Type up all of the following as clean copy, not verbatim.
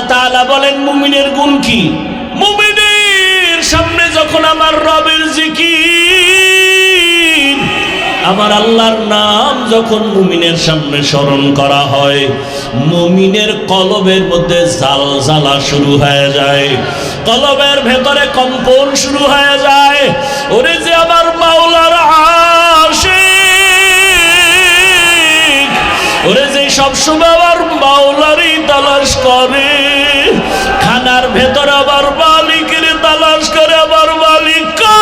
আল্লাহ তাআলা বলেন মুমিনের গুণ কি? মুমিনের সামনে যখন আমার রবের জিকির, আমার আল্লাহর নাম যখন মুমিনের সামনে স্মরণ করা হয়, মুমিনের কলবের মধ্যে জালজালা শুরু হয়ে যায়, কলবের ভেতরে কম্পন শুরু হয়ে যায়। ওরে যে আমার মাওলার আশিক, ওরে যে সবসময় আমার মাওলারই তালাশ করে, খানার ভেতরে আবার মালিকের তালাশ করে, আমার মালিক কই?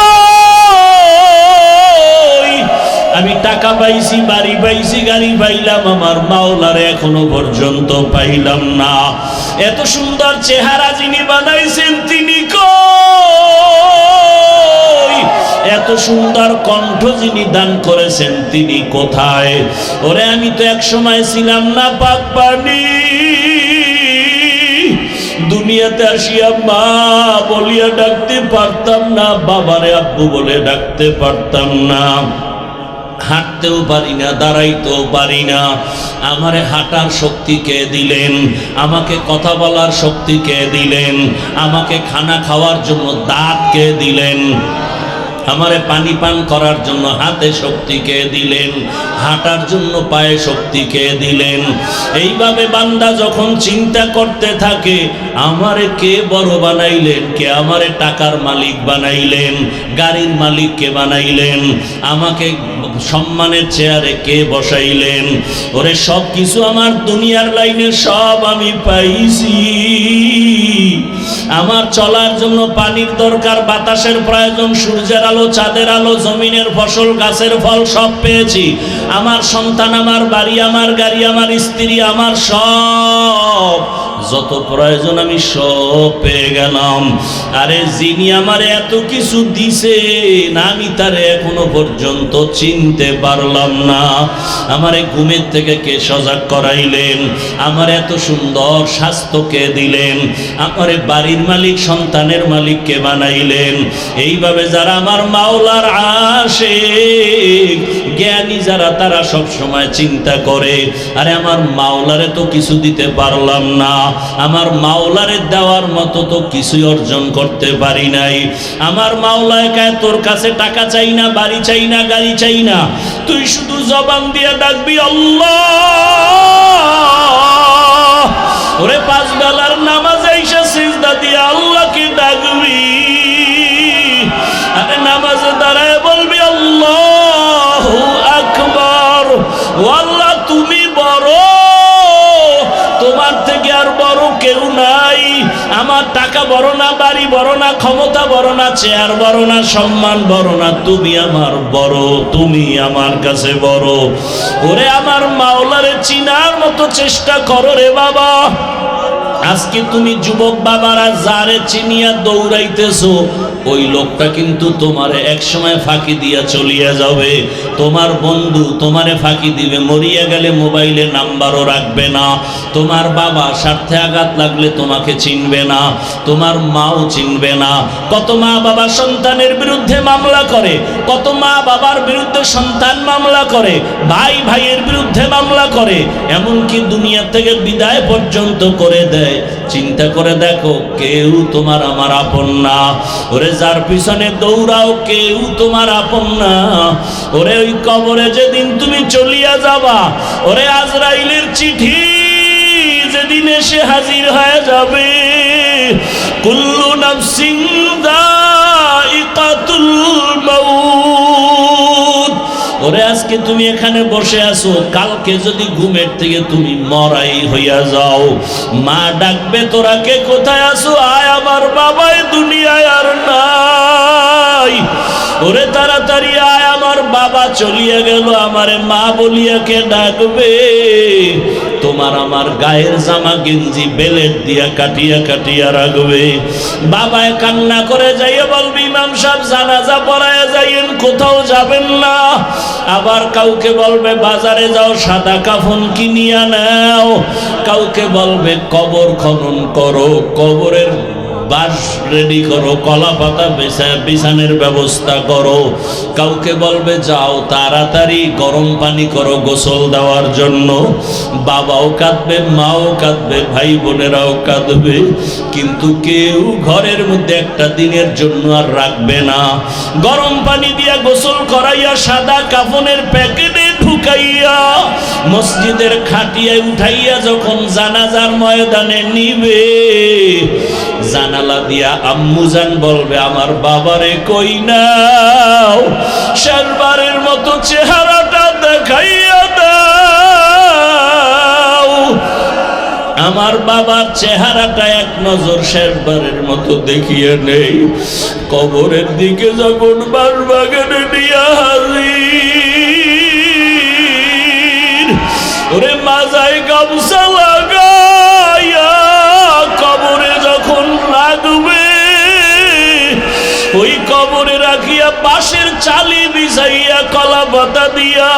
আমি টাকা পাইছি, বাড়ি পাইছি, গাড়ি পাইলাম, আমার মাওলারে এখনো পর্যন্ত পাইলাম না। এত সুন্দর চেহারা যিনি বানাইছেন তিনি কই? এত সুন্দর কণ্ঠ যিনি দান করেছেন তিনি কোথায়? ওরে আমি তো এক সময় ছিলাম না পাক পানি, দুনিয়াতে আসিয়া মা বলিয়া ডাকতে পারতাম না, বাবারে আব্বু বলে ডাকতে পারতাম না, হাঁটতেও পারি না, দাঁড়াইতেও পারি না। আমারে হাঁটার শক্তি কে দিলেন? আমাকে কথা বলার শক্তি কে দিলেন? আমাকে খানা খাওয়ার জন্য দাঁত কে দিলেন? আমারে পানি পান করার জন্য হাতে শক্তি কে দিলেন? হাঁটার জন্য পায়ে শক্তি কে দিলেন? এইভাবে বান্দা যখন চিন্তা করতে থাকে আমারে কে বড় বানাইলেন, কে আমারে টাকার মালিক বানাইলেন, গাড়ির মালিক কে বানাইলেন, আমাকে সম্মানের চেয়ারে কে বসাইলেন, ওরে সব কিছু আমার দুনিয়ার লাইনে সব আমি পাইছি। আমার চলার জন্য পানির দরকার, বাতাসের প্রয়োজন, সূর্যের আলো, চাঁদের আলো, জমিনের ফসল, গাছের ফল সব পেয়েছি। আমার সন্তান, আমার বাড়ি, আমার গাড়ি, আমার স্ত্রী, আমার সব যত প্রয়োজন আমি সব পেয়ে গেলাম। আরে যিনি আমার এত কিছু দিছেন আমি তারে এখনো পর্যন্ত চিনতে পারলাম না। আমারে ঘুমের থেকে কে সজাগ করাইলেন? আমার এত সুন্দর স্বাস্থ্য কে দিলেন? আমারে বাড়ির মালিক, সন্তানের মালিক কে বানাইলেন? এইভাবে যারা আমার মাওলার আশিক, জ্ঞানী যারা, তারা সব সময় চিন্তা করে আরে আমার মাওলারে তো কিছু দিতে পারলাম না, আমার মাওলারে দেওয়ার মতো তো কিছুই অর্জন করতে পারি নাই। আমার মাওলায় কয় তোর কাছে টাকা চাই না, বাড়ি চাই না, গাড়ি চাই না, তুই শুধু জবান দিয়ে ডাকবি আল্লাহ। ওরে পাঁচ বেলার নামাজ আইসা সিজদা দিয়ে আল্লাহকে ডাকবি, আরে নামাজে দাঁড়ায় বলবি আল্লাহু আকবার। ও আল্লাহ তুমি বড়, তোমার থেকে আর বড় কেউ নাই। আমার টাকা বড় না, বাড়ি বড় না, ক্ষমতা বড় না, চেয়ার বড় না, সম্মান বড় না, তুমি আমার বড়, তুমি আমার কাছে বড়। ওরে আমার মাওলারে চিনার মতো চেষ্টা করো রে বাবা। আজকে তুমি যুবক বাবারা যারে চিনিয়া দৌড়াইতেছো, ওই লোকটা কিন্তু তোমারে এক সময় ফাঁকি দিয়া চলিয়া যাবে। তোমার বন্ধু তোমারে ফাঁকি দিবে, মরিয়া গেলে মোবাইলে নাম্বারও রাখবে না। তোমার বাবা স্বার্থে আঘাত লাগলে তোমাকে চিনবে না, তোমার মাও চিনবে না। কত মা বাবা সন্তানের বিরুদ্ধে মামলা করে, কত মা বাবার বিরুদ্ধে সন্তান মামলা করে, ভাই ভাইয়ের বিরুদ্ধে মামলা করে, এমনকি দুনিয়া থেকে বিদায় পর্যন্ত করে দেয়। চিন্তা করে দেখো, কেউ তোমার আমার আপন না। ওরে যার পিছনে দৌড়াও কেউ তোমার আপন না। ওরে ওই কবরে যেদিন তুমি চলিয়া যাবা, ওরে আজরাইলের চিঠি যেদিন এসে হাজির হয়ে যাবে, কুল্লু নাফসিন যায়িকাতুল মাউত। ওরে আজকে তুমি এখানে বসে আছো, কালকে যদি ঘুমের থেকে তুমি মরাই হইয়া যাও, মা ডাকবে তোরা কে কোথায় আছো? আয় আমার বাবাই দুনিয়ায় আর নাই। ওরে তাড়াতাড়ি আয়, আমার বাবা চলিয়া গেল, আমারে মা বলিয়া কে ডাকবে? তোমার আমার গায়ের জামা গেঞ্জি বেলেট দিয়া কাটিয়া কাটিয়া রাখবে। বাবায় কান্না করে যাইয়া বলবি ইমাম সাহেব জানাজা পড়ায়া যাইয়েন, কোথাও যাবেন না। আবার কাউকে বলবে বাজারে যাও সাদা কাফন কিনিয়া নাও, কাউকে বলবে কবর খনন করো, কবরের বাঁশ রেডি করো, কলা পাতা বিছানের ব্যবস্থা করো। কাউকে বলবে যাও তাড়াতাড়ি গরম পানি করো গোসল দেওয়ার জন্য। বাবাও কাঁদবে, মাও কাঁদবে, ভাই বোনেরাও কাঁদবে, কিন্তু কেউ ঘরের মধ্যে একটা দিনের জন্য আর রাখবে না। গরম পানি দিয়া গোসল করাইয়া সাদা কাফনের প্যাকেটে ঢুকাইয়া মসজিদের খাটিয়ায় উঠাইয়া যখন জানাজার ময়দানে নিবে, জানালা দিয়া আম্মুজান বলবে আমার বাবারে কই নাও, শেষবারের মতো চেহারাটা দেখাইয়া দাও। আমার বাবার চেহারাটা এক নজর শেষবারের মতো দেখিয়ে নেই। কবরের দিকে যখন বাঁশবাগানে নিয়ে হাজির, ওরে মাজায় গামছা লাগাইয়া কবরে যখন লাগবে, ওই কবরে রাখিয়া বাঁশের চালি বিছাইয়া কলা পাতা দিয়া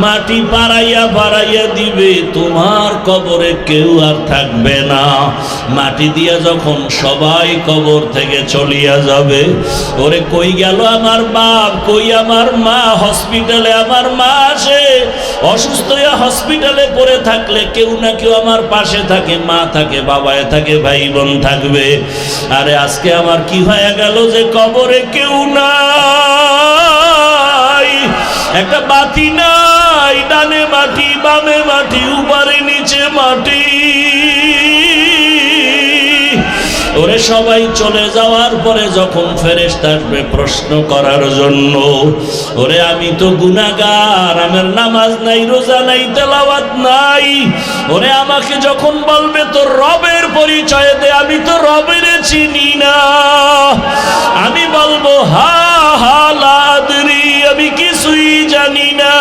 মাটি পাড়াইয়া পাড়াইয়া দিবে, তোমার কবরে কেউ আর থাকবে না। মাটি দিয়া যখন সবাই কবর থেকে চলিয়া যাবে, ওরে কই গেল আমার বাপ, কই আমার মা? হসপিটালে আমার মা আসে, অসুস্থ হয়ে হসপিটালে পড়ে থাকলে কেউ না কেউ আমার পাশে থাকে, মা থাকে, বাবায় থাকে, ভাই বোন থাকবে। আরে আজকে আমার কি হয়ে গেল যে কবরে কেউ নাই, একটা বাতি নাই, ডানে মাটি বামে মাটি, উপরে নিচে মাটি। ওরে সবাই চলে যাওয়ার পরে যখন ফেরেশতা আসবে প্রশ্ন করার জন্য, ওরে আমি তো গুনাহগার, আমার নামাজ নাই, রোজা নাই, তেলাওয়াত নাই। ওরে আমাকে যখন বলবে তোর রবের পরিচয় দে, আমি তো রবের চিনি না। আমি বলবো হা হা লা আদরি, আমি কিছুই জানি না।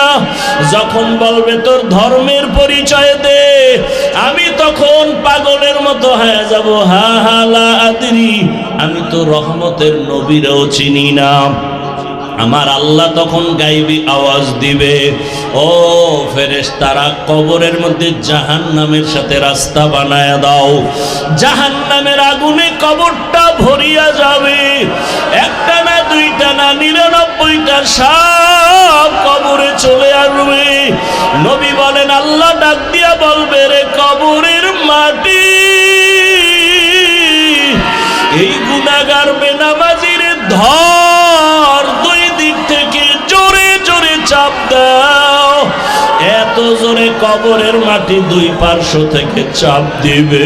যখন বলবে তোর ধর্মের পরিচয় দে, আমি তখন পাগলের মতো হয়ে যাব, হা হা লা আদরি, আমি তো রহমতের নবীরও চিনি না। আমার আল্লাহ তখন গাইবি আওয়াজ দিবে, ও ফেরেশতারা কবরের মধ্যে জাহান্নামের সাথে রাস্তা বানায়া দাও। জাহান্নামের আগুনে কবরটা ভরিয়া যাবে, একটা না দুইটা না 99টা সাপ কবরে চলে আসবে। নবী বলেন আল্লাহ ডাক দিয়া বলবে, রে কবরের মাটি, এই গুনাহগার বেনামাজির ধর, দুই দিক থেকে জোরে জোরে চাপ দাও। এত জোরে কবরের মাটি দুই পার্শ্ব থেকে চাপ দিবে,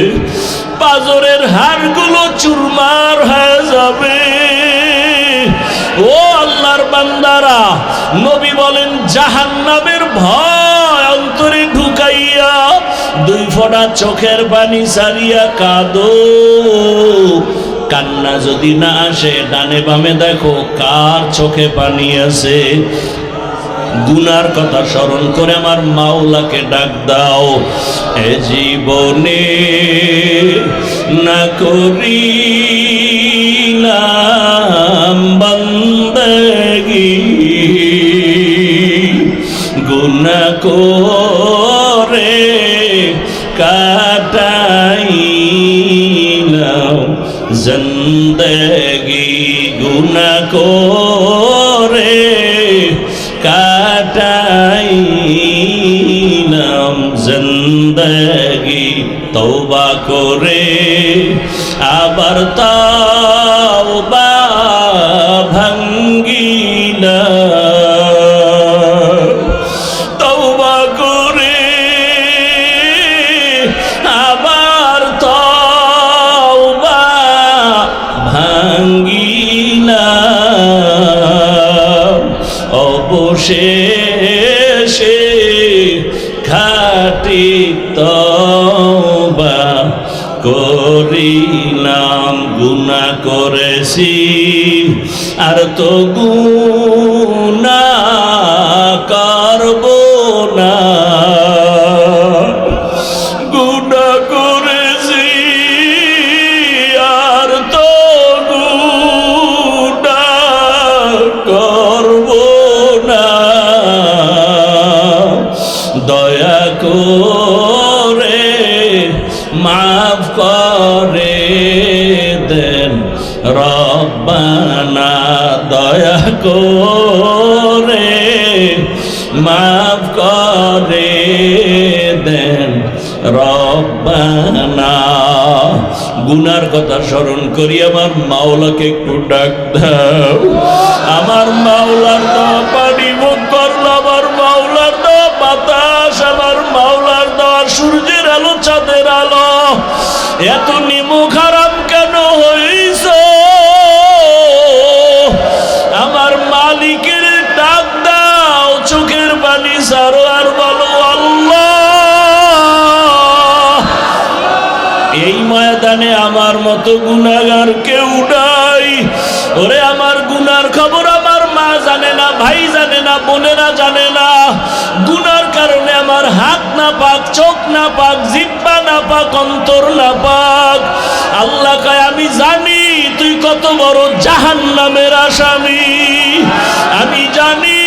পাজরের হাড়গুলো চুরমার হয়ে যাবে। ও আল্লাহর বান্দারা, নবী বলেন জাহান্নামের ভয় অন্তরে ঢুকাইয়া দুই ফোঁটা চোখের পানি সারিয়া কাঁদো। কান্না যদি না আসে, ডানে বামে দেখো কার চোখে পানি আছে। গুনার কথা স্মরণ করে আমার মাওলাকে ডাক দাও, এ জীবনে না করিলাম বান্দাগি, গুনাহ করে কাটাইলাম জিন্দেগি, গুনাহ করে কাটাইলাম জিন্দেগি। তওবা করে আবার তওবা ভাঙ্গিলাম, তওবা করে আবার তওবা ভাঙ্গিলাম। অবশেষে খাঁটি তওবা করিলাম। গুনাহ করেছি আর তো গুনাহ করব না, গুনাহ করেছি আর তো গুনাহ করব না। দয়া করে মাফ করে দে রব্বানা দয়া করে মাফ করে দেন রব্বানা। গুনার কথা স্মরণ করি আমার মাওলাকে একটু ডাক দাও। আমার মাওলার দেওয়া পানি মুখ করলো, আমার মাওলার দেওয়া বাতাস, আমার মাওলার দেওয়া সূর্যের আলো, চাঁদের আলো, এত নিমুখ হারাম কেন হইছ? আমার মালিকের ডাক দাও, চোখের পানি সারো আর বলো আল্লাহ। এই ময়দানে আমার মতো গুনাহগার কেউ নাই। ওরে আমার গুনার খবর আমার মা জানে না, ভাই জানে না, বোনেরা জানে না। গুনার কারণে আমার হাত না পাক, চোখ না পাক, জিহ্বা না পাক, অন্তর না পাক। আল্লাহ কয় আমি জানি তুই কত বড় জাহান্নামের আসামি, আমি জানি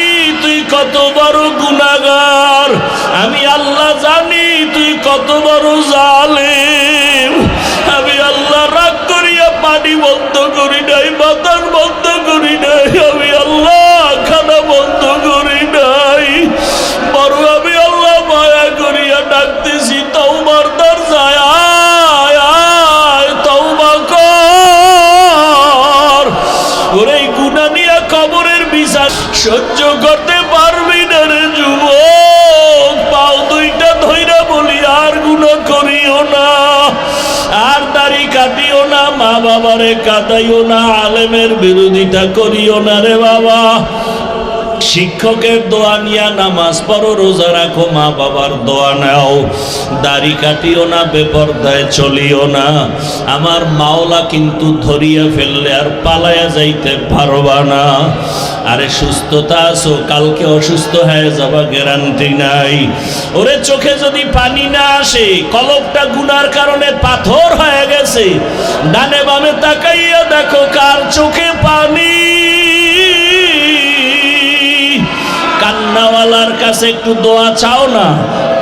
তুই কত বড় গুনাহগার, আমি আল্লাহ জানি তুই কত বড় জালেম। আমি আল্লাহ রাগ করিয়া পানি বন্ধ করি নাই, বাতাস বন্ধ করি নাই, আমি আল্লাহ খানা বন্ধ করি নাই। বড় আমি আল্লাহ মায়া করিয়া ডাকতেছি তওবার দরজায়, আয় আয় তওবা কর। ওরে গুনাহ নিয়ে কবরের বিচার সহ্য করতে পারবি না রে যুবক। পাও দুইটা ধইরা বলি আর গুনাহ করিও না, আর দাড়ি কাটিও না, মা বাবারে কাঁদাইও না, আলেমের বিরোধিতা করিও না রে বাবা। শিক্ষকের দোয়া নিয়া নামাজ পড়ো, রোজা রাখো, মা বাবার দোয়া নাও, দাড়ি কাটিও না, বেপরদায় চলিও না। আমার মাওলা কিন্তু ধরিয়া ফেললে আর পালায়া যাইতে পারবা না। আরে সুস্থতা আছো, কালকে অসুস্থ হয়ে যাবা গ্যারান্টি নাই। ওরে চোখে যদি পানি না আসে, কলবটা গুনার কারণে পাথর হয়ে গেছে, ডানে বামে তাকাইয়া দেখো কার চোখে পানি। কান্নাওয়ালার কাছে একটু দোয়া চাও না,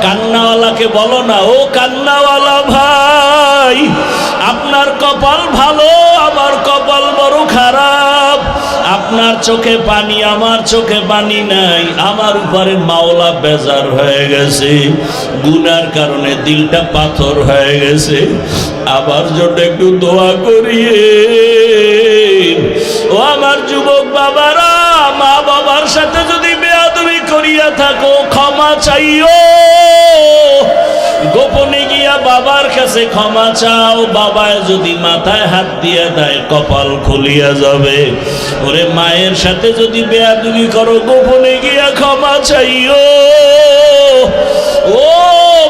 কান্নাওয়ালাকে বলো না ও কান্নাওয়ালা ভাই আপনার কপাল ভালো, আমার কপাল বড় খারাপ। আপনার চোখে পানি, আমার চোখে পানি নাই। আমার উপরে মাওলা বেজার হয়ে গেছে, গুনার কারণে দিলটা পাথর হয়ে গেছে। আবার জন্য একটু দোয়া করিয়ে। ও আমার যুবক বাবারা, মা বাবার সাথে যদি বেয়াদবি করিয়া থাকো ক্ষমা চাইও। গোপনে গিয়া বাবার কাছে ক্ষমা চাও। বাবায় যদি মাথায় হাত দিয়ে দেয় কপাল খুলিয়া যাবে। ওরে মায়ের সাথে যদি বেয়াদবি করো গোপনে গিয়া ক্ষমা চাইও। ও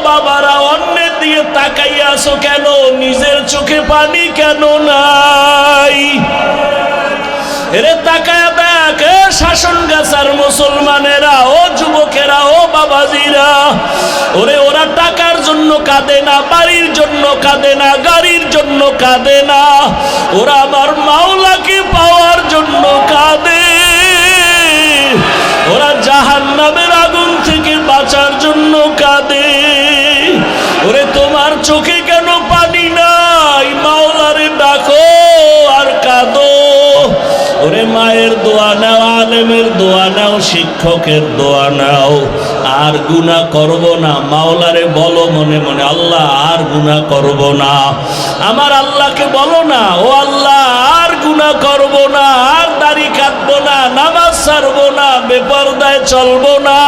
বাবারা, অন্যের দিয়ে তাকাইয়া আছো কেন? নিজের চোখে পানি কেন নাই? এরে তাকায়া দেখ, শাসন গাছার মুসলমানেরা, ও যুবকেরা, ও বাবাজিরা, ওরে ওরা টাকার জন্য কাঁদে না, বাড়ির জন্য কাঁদে না, গাড়ির জন্য কাঁদে না, ওরা আমার মাওলাকে পাওয়ার জন্য কাঁদে। ওরা জাহান্নামের আগুন থেকে বাঁচার জন্য কাঁদে। ওরে তোমার চোখে কেন পানি নাই? মাওলারে ডাকো আর কাঁদো। ওরে মায়ের দোয়া নাও, আলেমের দোয়া নাও, শিক্ষকের দোয়া নাও। আর গুনাহ করব না, মাওলারে বলো মনে মনে আল্লাহ আর গুনাহ করব না। আমার আল্লাহকে বলো না ও আল্লাহ আর গুনাহ করব না, আর দাড়ি কাটবো না, নামাজ ছাড়বো না, বেপরদায় চলবো না।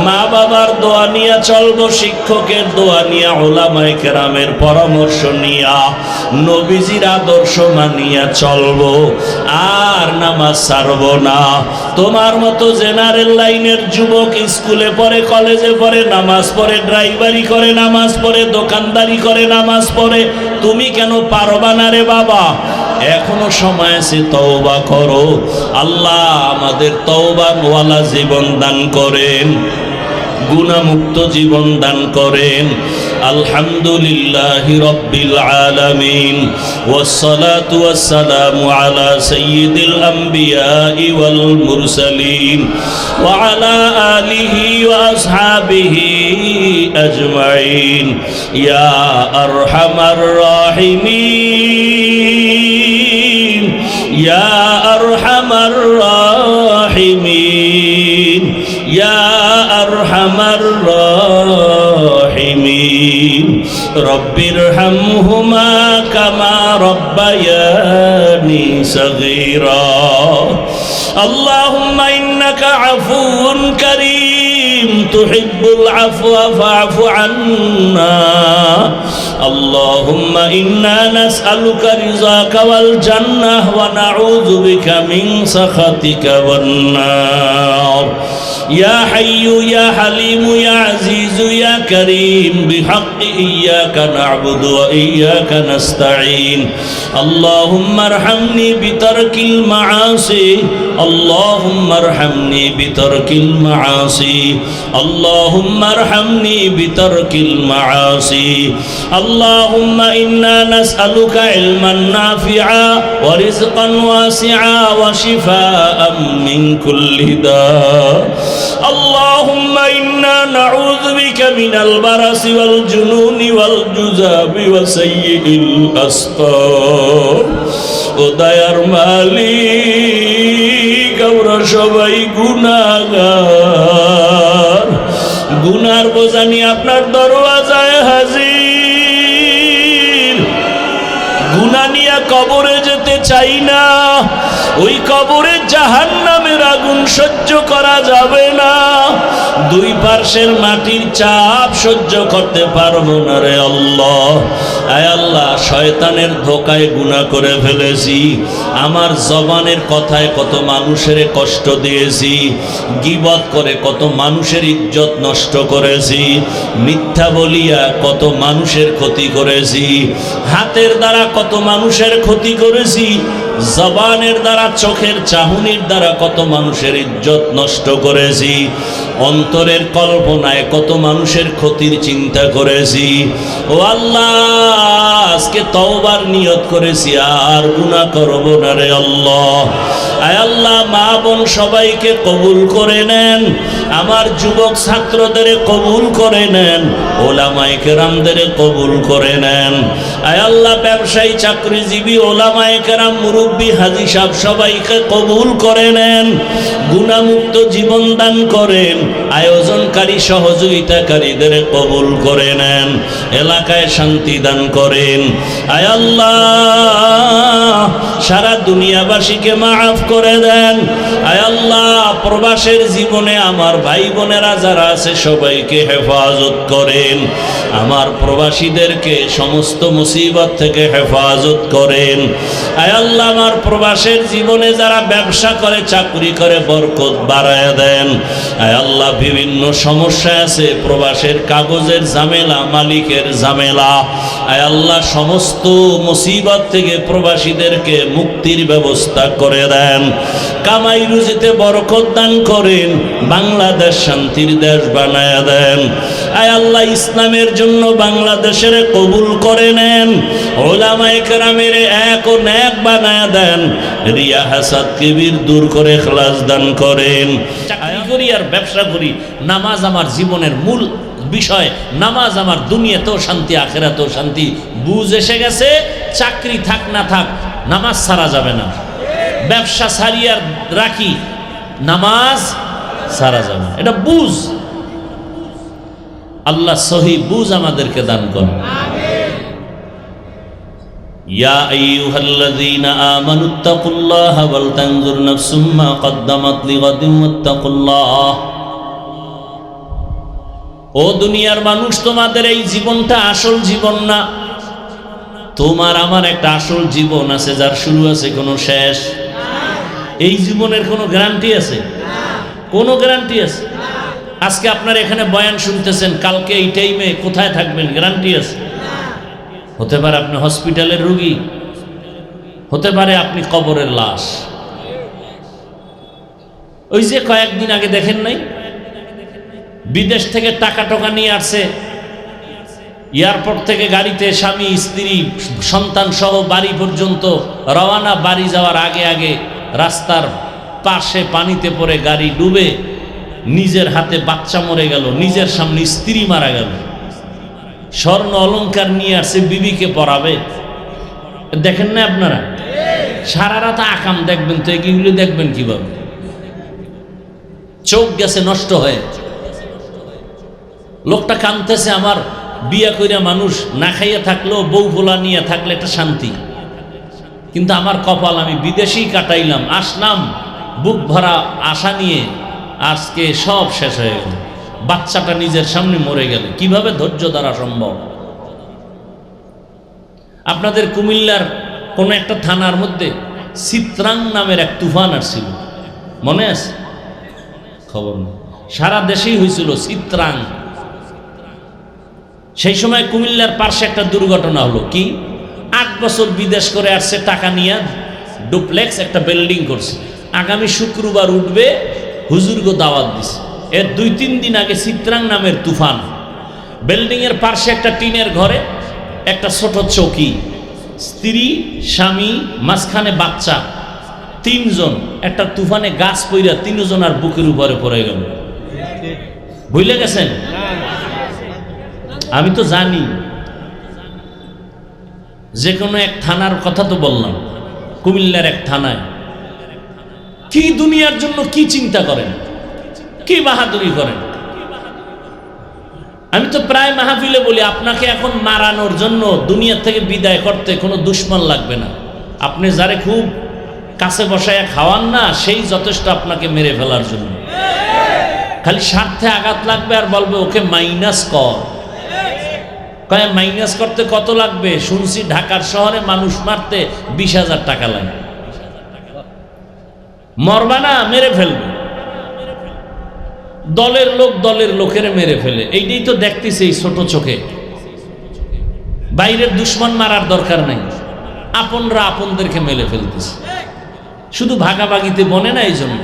মা বাবার দোয়া নিয়ে চলবো, শিক্ষকের দোয়া নিয়ে, উলামায়ে কেরামের পরামর্শ নিয়া, নবীজির আদর্শ মানিয়া চলবো। আর নামাজ ছাড়বো না। তোমার মতো জেনারেল লাইনের যুবক স্কুলে পড়ে, কলেজে পড়ে, নামাজ পড়ে, ড্রাইভারি করে নামাজ পড়ে, দোকানদারি করে নামাজ পড়ে, তুমি কেন পারবা না রে বাবা? এখনো সময় আছে, তওবা করো। আল্লাহ আমাদের তওবাওয়ালা জীবন দান করেন, গুনাহমুক্ত জীবন দান করেন। আলহামদুলিল্লাহি রাব্বিল আলামিন, ওয়াসসালাতু ওয়াসসালামু আলা সাইয়্যিদিল আমবিয়াই ওয়াল মুরসালিন ওয়া আলা আলিহি ওয়া আসহাবিহি আজমাইন ইয়া আরহামার রাহিমিন। ইয়া আরহামার রাহিমিন ইয়া আরহামার রাহিমিন রব্বিরহামহুমা কামা রব্বায়ানি সগীরা আল্লাহুম্মা ইন্নাকা আফুউন কারীম তুহিব্বুল আফওয়া ফা'ফু আন্না اللهم إنا نسألك رضاك والجنة ونعوذ بك من سخطك والنار يا حي يا حليم يا عزيز يا كريم بحق إياك نعبد وإياك نستعين اللهم ارحمني بترك المعاصي اللهم ارحمني بترك المعاصي اللهم ارحمني بترك المعاصي اللهم إنا نسألك علما نافعا ورزقا واسعا وشفاء من كل داء اللهم إنا نعوذ بك من البرص والجنون والجذام وسيء الأسقام ودير মালিক আমরা সবাই গুনাহগার গুনার বোঝা নিয়ে আপনার দরওয়াজায় হাজির গুনাহ নিয়ে কবরে যেতে চাই না ওই কবরে জাহান্নামের আগুন সহ্য করা যাবে না দুই পার্শ্বের মাটির চাপ সহ্য করতে পারবো না রে আল্লাহ আয় আল্লাহ শয়তানের ধোকায় গুনাহ করে ফেলেছি আমার জবানের কথায় কত মানুষের কষ্ট দিয়েছি গীবত করে কত মানুষের ইজ্জত নষ্ট করেছি মিথ্যা বলিয়া কত মানুষের ক্ষতি করেছি হাতের দ্বারা কত মানুষের ক্ষতি করেছি জবানের দ্বারা চোখের চাহনির দ্বারা কত মানুষের ইজ্জত নষ্ট করেছি অন্তরের কল্পনায় কত মানুষের ক্ষতির চিন্তা করেছি ও আল্লাহ আজকে তওবার নিয়ত করেছি আর গুনাহ করব না রে আল্লাহ আয় আল্লাহ মা বোন সবাইকে কবুল করে নেন আমার যুবক ছাত্রদের কবুল করে নেন ওলামায়ে কেরামদের কবুল করে নেন আয় আল্লাহ ব্যবসায়ী চাকরিজীবী ওলামায়ে কেরাম মুরব্বী হাজী সাহেব সবাইকে কবুল করে নেন গুনাহমুক্ত জীবন দান করেন আয়োজনকারী সহযোগিতাকারীদের কবুল করে নেন এলাকায় শান্তি দান করেন আয় আল্লাহ সারা দুনিয়াবাসীকে মাফ করে দেন আয় আল্লাহ প্রবাসের জীবনে আমার ভাই বোনেরা যারা আছে সবাইকে হেফাজত করেন আমার প্রবাসীদেরকে সমস্ত মুসিবত থেকে হেফাজত করেন আয় আল্লাহ আমার প্রবাসের জীবনে যারা ব্যবসা করে চাকরি করে বরকত বাড়ায় দেন আয় আল্লাহ বিভিন্ন সমস্যা আছে প্রবাসের কাগজের ঝামেলা মালিকের ঝামেলা আয় আল্লাহ সমস্ত মুসিবত থেকে প্রবাসীদেরকে মুক্তির ব্যবস্থা করে দেন কামাই রুজিতে বরকত দান করেন বাংলাদেশ শান্তির দেশ বানায় দেন আয় আল্লাহ ইসলামের জন্য বাংলাদেশের কবুল করে নেন ওলামায়ে কেরামের এক ও নেক বানায় দেন রিয়া হাসাদ কিবির দূর করে ইখলাস দান করেন চাকরি করি আর ব্যবসা করি নামাজ আমার জীবনের মূল বিষয় নামাজ আমার দুনিয়াতেও শান্তি আখিরাতেও শান্তি বুঝ এসে গেছে চাকরি থাক না থাক নামাজ ছাড়া যাবে না ব্যবসা ছাড়িয়ে রাখি নামাজ ছাড়া যাবে এটা বুঝ আল্লাহ সহি বুঝ আমাদেরকে দান করেন ইয়া আইয়ুহাল্লাযীনা আমানুত্তাকুল্লাহা ওয়াল তানজুর নাফসুম মা কদ্দামাত লিগাদিন ওয়াত্তাকুল্লাহ ও দুনিয়ার মানুষ তোমাদের এই জীবনটা আসল জীবন না তোমার আমার একটা আসল জীবন আছে যার শুরু আছে কোনো শেষ এই জীবনের কোনো গ্যারান্টি আছে কোনো গ্যারান্টি আছে আজকে আপনারা এখানে বয়ান শুনতেছেন কালকে এই টাইমে কোথায় থাকবেন গ্যারান্টি আছে হতে পারে আপনি হসপিটালের রোগী হতে পারে আপনি কবরের লাশ ওই যে কয়েকদিন আগে দেখেন নাই বিদেশ থেকে টাকা নিয়ে আসছে এয়ারপোর্ট থেকে গাড়িতে স্বামী স্ত্রী সন্তান সহ বাড়ি পর্যন্ত রওনা বাড়ি যাওয়ার আগে আগে রাস্তার পাশে পানিতে পড়ে গাড়ি ডুবে নিজের হাতে বাচ্চা মরে গেল নিজের সামনে স্ত্রী মারা গেল স্বর্ণ অলংকার নিয়ে আসছে বিবিকে পরাবে দেখেন না আপনারা সারা রাত আকাম দেখবেন তো এগুলো দেখবেন কিভাবে? চোখ গেছে নষ্ট হয়ে। লোকটা কাঁদতেছে, আমার বিয়া কইরা মানুষ না খাইয়া থাকলেও বউ ভোলা নিয়ে থাকলে একটা শান্তি, কিন্তু আমার কপাল, আমি বিদেশেই কাটাইলাম, আসলাম বুক ভরা আশা নিয়ে, আজকে সব শেষ হয়ে গেল। বাচ্চাটা নিজের সামনে মরে গেল, কিভাবে ধৈর্য ধরা সম্ভব? আপনাদের কুমিল্লার কোন একটা থানার মধ্যে চিত্রাং নামের এক তুফান আসছিল, মনে আছে? খবর নেই, সারা দেশেই হয়েছিল চিত্রাং। সেই সময় কুমিল্লার পাশে একটা দুর্ঘটনা হলো। কি, 8 বছর বিদেশ করে আসছে, টাকা নিয়ে ডুপ্লেক্স একটা বিল্ডিং করছে, আগামী শুক্রবার উঠবে, হুজুরগো দাওয়াত দিছে। এর 2-3 দিন আগে চিত্রাং নামের তুফান। বিল্ডিং এর পাশে একটা টিনের ঘরে একটা ছোট চৌকি, স্ত্রী স্বামী, মাঝখানে বাচ্চা, 3 জন একটা তুফানে গাছ পইরা 3 জন আর বুকের উপরে পড়ে গেল। ভুলে গেছেন? আমি তো জানি, যে কোনো এক থানার কথা তো বললাম, কুমিল্লার এক থানায়। কি দুনিয়ার জন্য কি চিন্তা করেন, কি বাহাদুরি করেন। আমি তো প্রায় মাহফিলে বলি, আপনাকে এখন মারানোর জন্য দুনিয়া থেকে বিদায় করতে কোনো দুশ্মন লাগবে না। আপনি যারে খুব কাছে বসায় খাওয়ান না, সেই যথেষ্ট আপনাকে মেরে ফেলার জন্য। খালি স্বার্থে আঘাত লাগবে আর বলবে ওকে মাইনাস কর। কয় মাইনাস করতে কত লাগবে? শুনছি ঢাকার শহরে মানুষ মারতে 20,000 টাকা লাগে। মরবা না, মেরে ফেলবে। দলের লোক দলের লোকের মেরে ফেলে, এইটাই তো দেখতেছি এই ছোট চোখে। বাইরের দুশ্মন মারার দরকার নাই, আপনরা আপনদেরকে মেরে ফেলতেছে। শুধু ভাগাভাগিতে বনে না, এই জন্য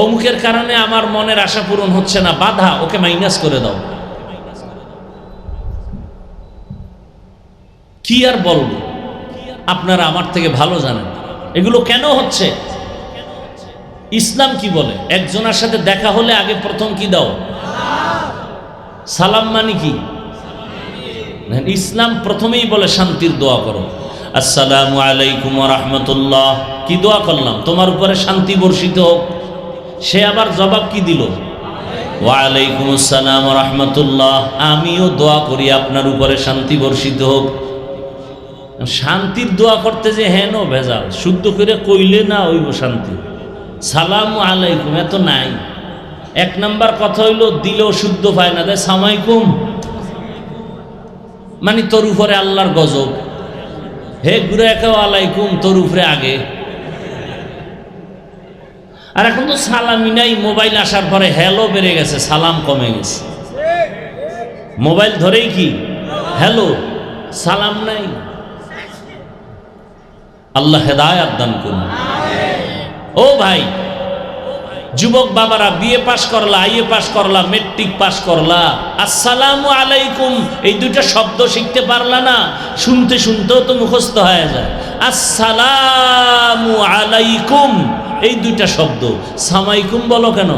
অমুকের কারণে আমার মনের আশা পূরণ হচ্ছে না, বাধা, ওকে মাইনাস করে দাও। কি আর বলবো, আপনারা আমার থেকে ভালো জানেন এগুলো কেন হচ্ছে। ইসলাম কি বলে? একজনের সাথে দেখা হলে আগে প্রথম কি দাও? সালাম। মানে কি? ইসলাম প্রথমেই বলে শান্তির দোয়া করো, আসসালামু আলাইকুম ওয়া রাহমাতুল্লাহ। কি দোয়া করলাম? তোমার উপরে শান্তি বর্ষিত হোক। সে আবার জবাব কি দিল? ওয়া আলাইকুম আসসালাম ওয়া রাহমাতুল্লাহ, আমিও দোয়া করি আপনার উপরে শান্তি বর্ষিত হোক। শান্তির দোয়া করতে যে হেন ভেজাল, শুদ্ধ করে কইলে না হইব শান্তি। সালামু আলাইকুম এত নাই। 1 নাম্বার কথা হইল, দিলেও শুদ্ধ পায় না, দেয় সামাইকুম, মানে তোর উপরে আল্লাহর গজব। হে ঘুরে একাও আলাইকুম, তোর উপরে আগে। আর এখন তো সালামি নাই, মোবাইল আসার পরে হ্যালো বেড়ে গেছে, সালাম কমে গেছে। মোবাইল ধরেই কি হ্যালো, সালাম নাই। আল্লাহ হেদায়েত দান করুন। ও ভাই, যুবক বাবারা, বিএ পাশ করলা, আইএ পাশ করলা, মেট্রিক পাশ করলা, আসসালামু আলাইকুম এই 2টা শব্দ শিখতে পারলা না, শুনতে শুনতেও তো মুখস্থ হয়ে যায়। আসসালামু আলাইকুম এই 2টা শব্দ, সামাইকুম বলো কেন?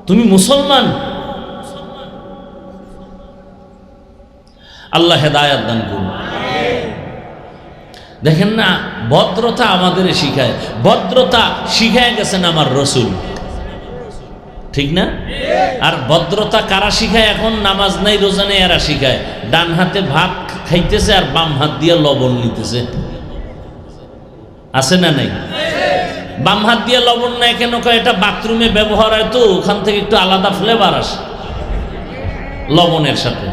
তুমি মুসলমান? আল্লাহ হেদায়েত দান করুন। দেখেন না, ভদ্রতা আমাদের শিখায়, ভদ্রতা শিখায় গেছেন আমার রসুল, ঠিক না? আর ভদ্রতা কারা শিখায়? এখন নামাজ নাই রোজা নেই এরা শিখায়। ডান হাতে ভাত খাইতেছে আর বাম হাত দিয়ে লবণ নিতেছে, আছে না নাই? বাম হাত দিয়ে লবণ নেয় কেন? এটা বাথরুমে ব্যবহার হয়, তো ওখান থেকে একটু আলাদা ফ্লেভার আসে লবণের সাথে।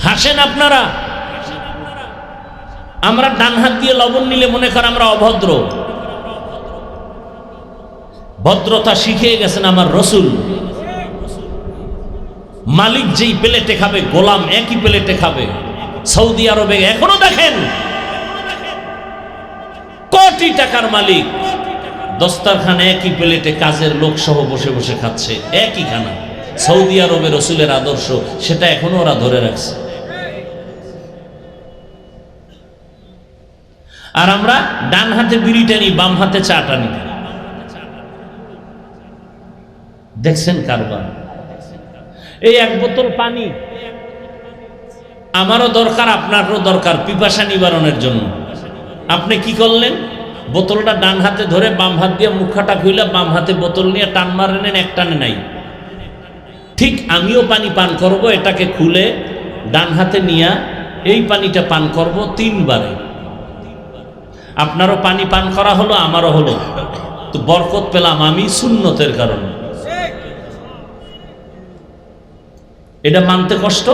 হাসেন আপনারা। আমরা ডান হাত দিয়ে লবণ নিলে মনে করেন আমরা অভদ্র। ভদ্রতা শিখিয়ে গেছেন আমার রসুল। মালিক যেই প্লেটে খাবে, গোলাম একই প্লেটে খাবে। সৌদি আরবে এখনো দেখেন কোটি টাকার মালিক দস্তারখানে একই প্লেটে কাজের লোক সহ বসে বসে খাচ্ছে, একই খানা। সৌদি আরবে রসুলের আদর্শ, সেটা এখনো ওরা ধরে রাখছে। আর আমরা ডান হাতে বিড়ি টানি, বাম হাতে চা টানি। দেখছেন কারবার। এই 1 বোতল পানি আমারও দরকার, আপনারও দরকার পিপাসা নিবারণের জন্য। আপনি কি করলেন? বোতলটা ডান হাতে ধরে বাম হাত দিয়ে মুখাটা খুইলা বাম হাতে বোতল নিয়ে টান মারেন, এক টানে নাই। ঠিক আমিও পানি পান করব, এটাকে খুলে ডান হাতে নিয়ে এই পানিটা পান করব 3 বারে। আপনারও পানি পান করা হলো, আমারও হলো, তো বরকত পেলাম আমি সুন্নতের কারণে। এটা মানতে কষ্ট?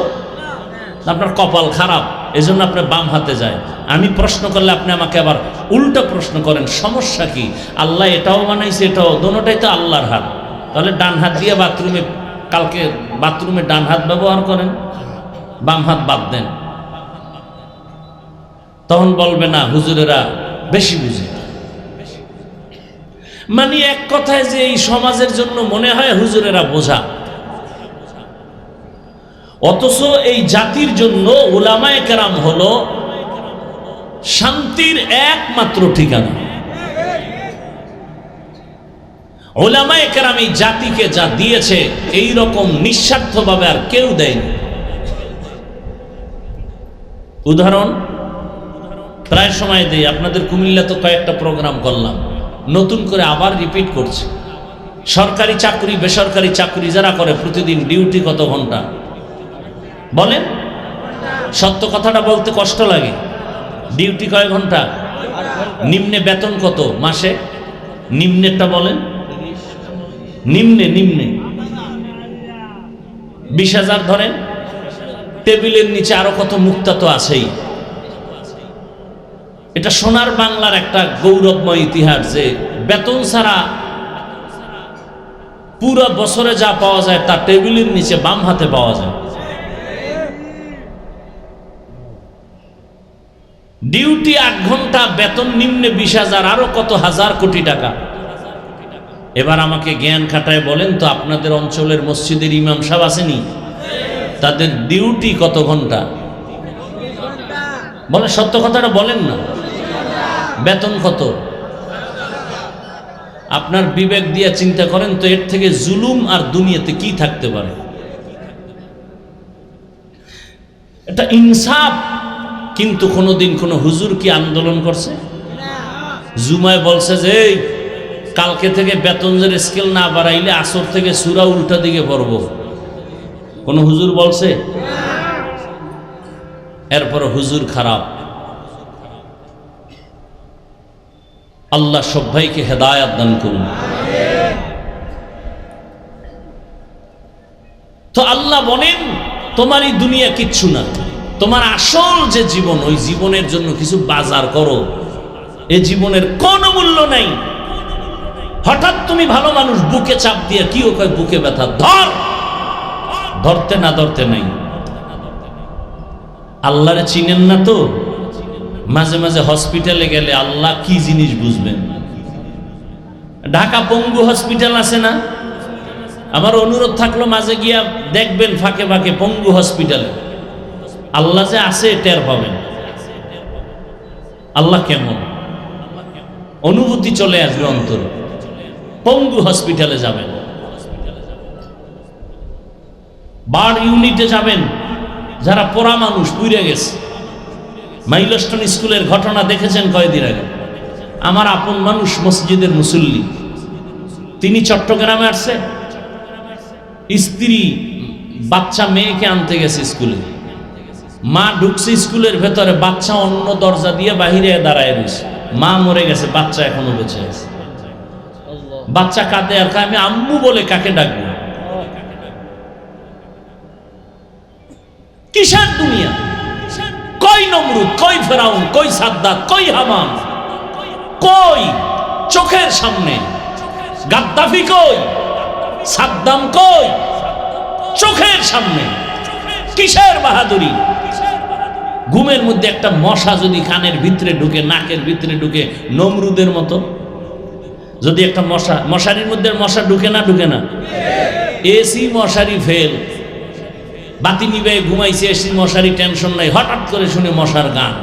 আপনার কপাল খারাপ, এজন্য আপনি বাম হাতে যায়। আমি প্রশ্ন করলে আপনি আমাকে আবার উল্টা প্রশ্ন করেন, সমস্যা কি? আল্লাহ এটাও বানাইছে, এটাও, দোনোটাই তো আল্লাহর হাত। তাহলে ডান হাত দিয়ে বাথরুমে, কালকে বাথরুমে ডান হাত ব্যবহার করেন, বাম হাত বাদ দেন। তখন বলবে না হুজুরেরা বেশি বুঝে। মানে এক কথায় যে এই সমাজের জন্য মনে হয় হুজুরেরা বোঝা, অথচ এই জাতির জন্য উলামায়ে কেরাম হলো শান্তির একমাত্র ঠিকানা। উলামায়ে কেরাম এই জাতিকে যা দিয়েছে এই রকম নিঃস্বার্থভাবে আর কেউ দেয়নি। উদাহরণ প্রায় সময় দেই, আপনাদের কুমিল্লা তো কয়েকটা প্রোগ্রাম করলাম, নতুন করে আবার রিপিট করছি। সরকারি চাকরি বেসরকারি চাকরি যারা করে প্রতিদিন ডিউটি কত ঘন্টা বলেন? সত্য কথাটা বলতে কষ্ট লাগে। ডিউটি কয় ঘন্টা? নিম্নে বেতন কত মাসে? নিম্নেরটা বলেন। নিম্নে 20,000 ধরেন। টেবিলের নিচে আরো কত মুক্তা তো আছেই। এটা সোনার বাংলার একটা গৌরবময় ইতিহাস যে বেতন ছাড়া পুরো বছরে যা পাওয়া যায় তা টেবিলের নিচে বাম হাতে পাওয়া যায়। ডিউটি 8 ঘন্টা, বেতন নিম্নে 20,000, আরো কত হাজার কোটি টাকা। এবার আমাকে জ্ঞান খাটায় বলেন তো, আপনাদের অঞ্চলের মসজিদের ইমাম সাহেব আসেনি, তাদের ডিউটি কত ঘন্টা? বলে সত্য কথাটা বলেন না। বেতন কত? আপনার বিবেক দিয়ে চিন্তা করেন তো, এর থেকে জুলুম আর দুনিয়াতে কি থাকতে পারে? এটা ইনসাফ। কিন্তু কোনোদিন কোন হুজুর কি আন্দোলন করছে? জুমায় বলছে যে কালকে থেকে বেতনের স্কেল না বাড়াইলে আসর থেকে সূরা উল্টা দিকে পড়ব? কোন হুজুর বলছে? এরপর হুজুর খারাপ। আল্লাহ সব ভাইকে হেদায়েত দান করুন। তো আল্লাহ বলেন তোমার এই দুনিয়া কিচ্ছু না, তোমার আসল যে জীবন, ওই জীবনের জন্য কিছু বাজার করো। এই জীবনের কোনো মূল্য নাই। হঠাৎ তুমি ভালো মানুষ, বুকে চাপ দিয়ে কি ও কয় বুকে ব্যথা, ধর, ধরতে না ধরতে নাই। আল্লাহরে চিনেন না তো? মাঝে মাঝে হসপিটালে গেলে আল্লাহ কি জিনিস বুঝবেন। ঢাকা পঙ্গু হসপিটাল আছে না? আমার অনুরোধ থাকলো মাঝে গিয়া দেখবেন ফাঁকে ফাঁকে পঙ্গু হসপিটালে আল্লাহ যে আছে টের পাবেন। আল্লাহ কেমন অনুভূতি চলে আসবে অন্তর। পঙ্গু হসপিটালে যাবেন, বার ইউনিটে যাবেন, যারা পোড়া মানুষ পুড়ে গেছে। মাইলস্টোন স্কুলের ঘটনা দেখেছেন কয়েকদিন আগে। আমার আপন মানুষ, মসজিদের মুসল্লি, তিনি চট্টগ্রামে আসছে, স্ত্রী বাচ্চা মেয়েকে আনতে গেছে স্কুলে। মা ঢুকছে স্কুলের ভেতরে, বাচ্চা অন্য দরজা দিয়ে বাহিরে দাঁড়ায় রয়েছে। মা মরে গেছে, বাচ্চা এখনো বেঁচে আছে। বাচ্চা কাঁদে আর আমি আম্মু বলে কাকে ডাকবো? কিসের দুনিয়া? কই নমরুদ, কই ফেরাউন, কই সাদ্দাত, কই হামান, কই চোখের সামনে? গাদ্দাফি কই? সাদ্দাম কই? চোখের সামনে। কিসের বাহাদুরি? ঘুমের মধ্যে একটা মশা যদি কানের ভিতরে ঢুকে, নাকের ভিতরে ঢুকে, নমরুদের মতো। যদি একটা মশা, মশারির মধ্যে মশা ঢুকে না? ঢুকে না? এসি মশারি ফেল, বাতি নিবে ঘুমাইছে, এসি মশারি টেনশন নাই, হঠাৎ করে শুনে মশার গান।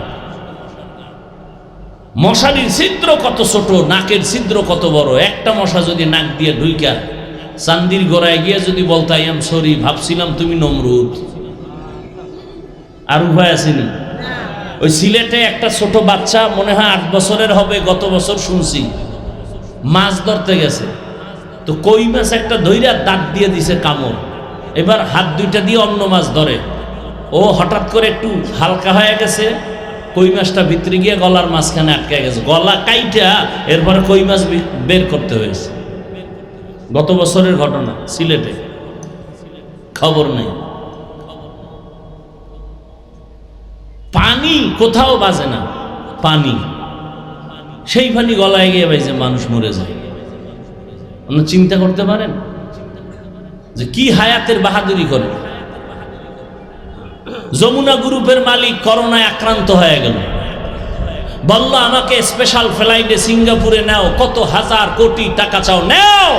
মশারির ছিদ্র কত ছোট, নাকের ছিদ্র কত বড়। একটা মশা যদি নাক দিয়ে ঢুইকা চান্দির গোড়ায় গিয়ে যদি বলতো আই এম সরি, ভাবছিলাম তুমি নমরুদ। আর উপায় আসেনি। ওই সিলেটে একটা ছোট বাচ্চা মনে হয় 8 বছরের হবে, গত বছর শুনছি মাছ ধরতে গেছে, তো কই মাছ একটা ধইরা দাঁত দিয়ে দিছে কামড়, এবার হাত দুইটা দিয়ে অন্য মাছ ধরে, ও হঠাৎ করে একটু হালকা হয়ে গেছে, কই মাছটা ভিতরে গিয়ে গলার মাঝখানে আটকে গেছে, গলা কাইটা এরপরে কই মাছ বের করতে হয়েছে। গত বছরের ঘটনা সিলেটে, খবর নেই। পানি কোথাও বাজে না, পানি, সেই পানি গলায় গিয়ে বাইছে মানুষ মরে যায়। আপনারা চিন্তা করতে পারেন যে কি হায়াতের বাহাদুরি করে। যমুনা গ্রুপের মালিক করোনায় আক্রান্ত হয়ে গেল, বলল আমাকে স্পেশাল ফ্লাইটে সিঙ্গাপুরে নাও, কত হাজার কোটি টাকা চাও নাও,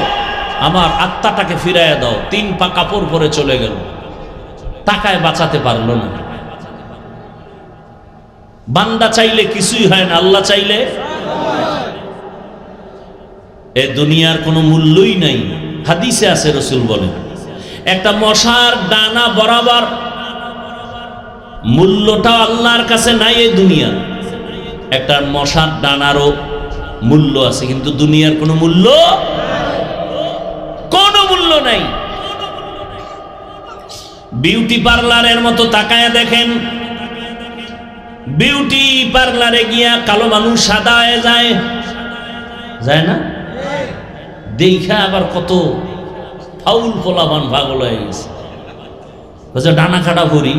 আমার আত্মাটাকে ফিরাইয়া দাও। 3 পা কাপড় পরে চলে গেল, টাকায় বাঁচাতে পারলো না। বান্দা চাইলে কিছুই হয় না, আল্লাহ চাইলে। এ দুনিয়ার কোনো মূল্যই নাই। হাদিসে আছে, রাসূল বলেন একটা মশার ডানা বরাবর মূল্যটা আল্লাহর কাছে নাই। এই দুনিয়া একটা মশার ডানারও মূল্য আছে, কিন্তু দুনিয়ার কোনো মূল্য নাই। বিউটি পার্লারের মতো তাকায় দেখেন, বিউটি পার্লারে গিয়া কালো মানুষ সাদা হয়ে যায়, যায় না? দেখা আবার কত ফাউল ফলাবান পাগল হয়ে গেছে, ডানা কাটা ভরি।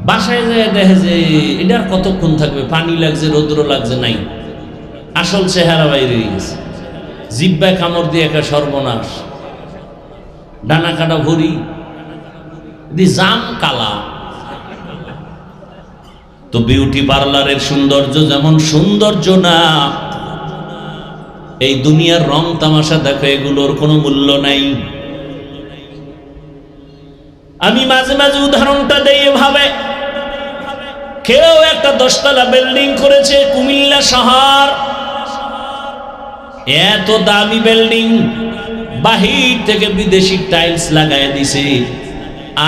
বাসায় যায় দেখে যে এটার কতক্ষণ থাকবে, পানি লাগছে, রৌদ্র লাগছে, নাই, আসল চেহারা বাইরে গেছে, জিব্বায় কামড় দিয়ে একটা সর্বনাশ, ডানা কাটা ভরি, জাম কালা। তো বিউটি পার্লারের সৌন্দর্য যেমন সৌন্দর্য না, এই দুনিয়ার রং তামাশা দেখো, এগুলোর কোনো মূল্য নাই। আমি মাঝে মাঝে উদাহরণটা দেই এভাবে, কেউ একটা 10 তলা বিল্ডিং করেছে কুমিল্লা শহর, এত দামি বিল্ডিং, বাহির থেকে বিদেশি টাইলস লাগায় দিছে,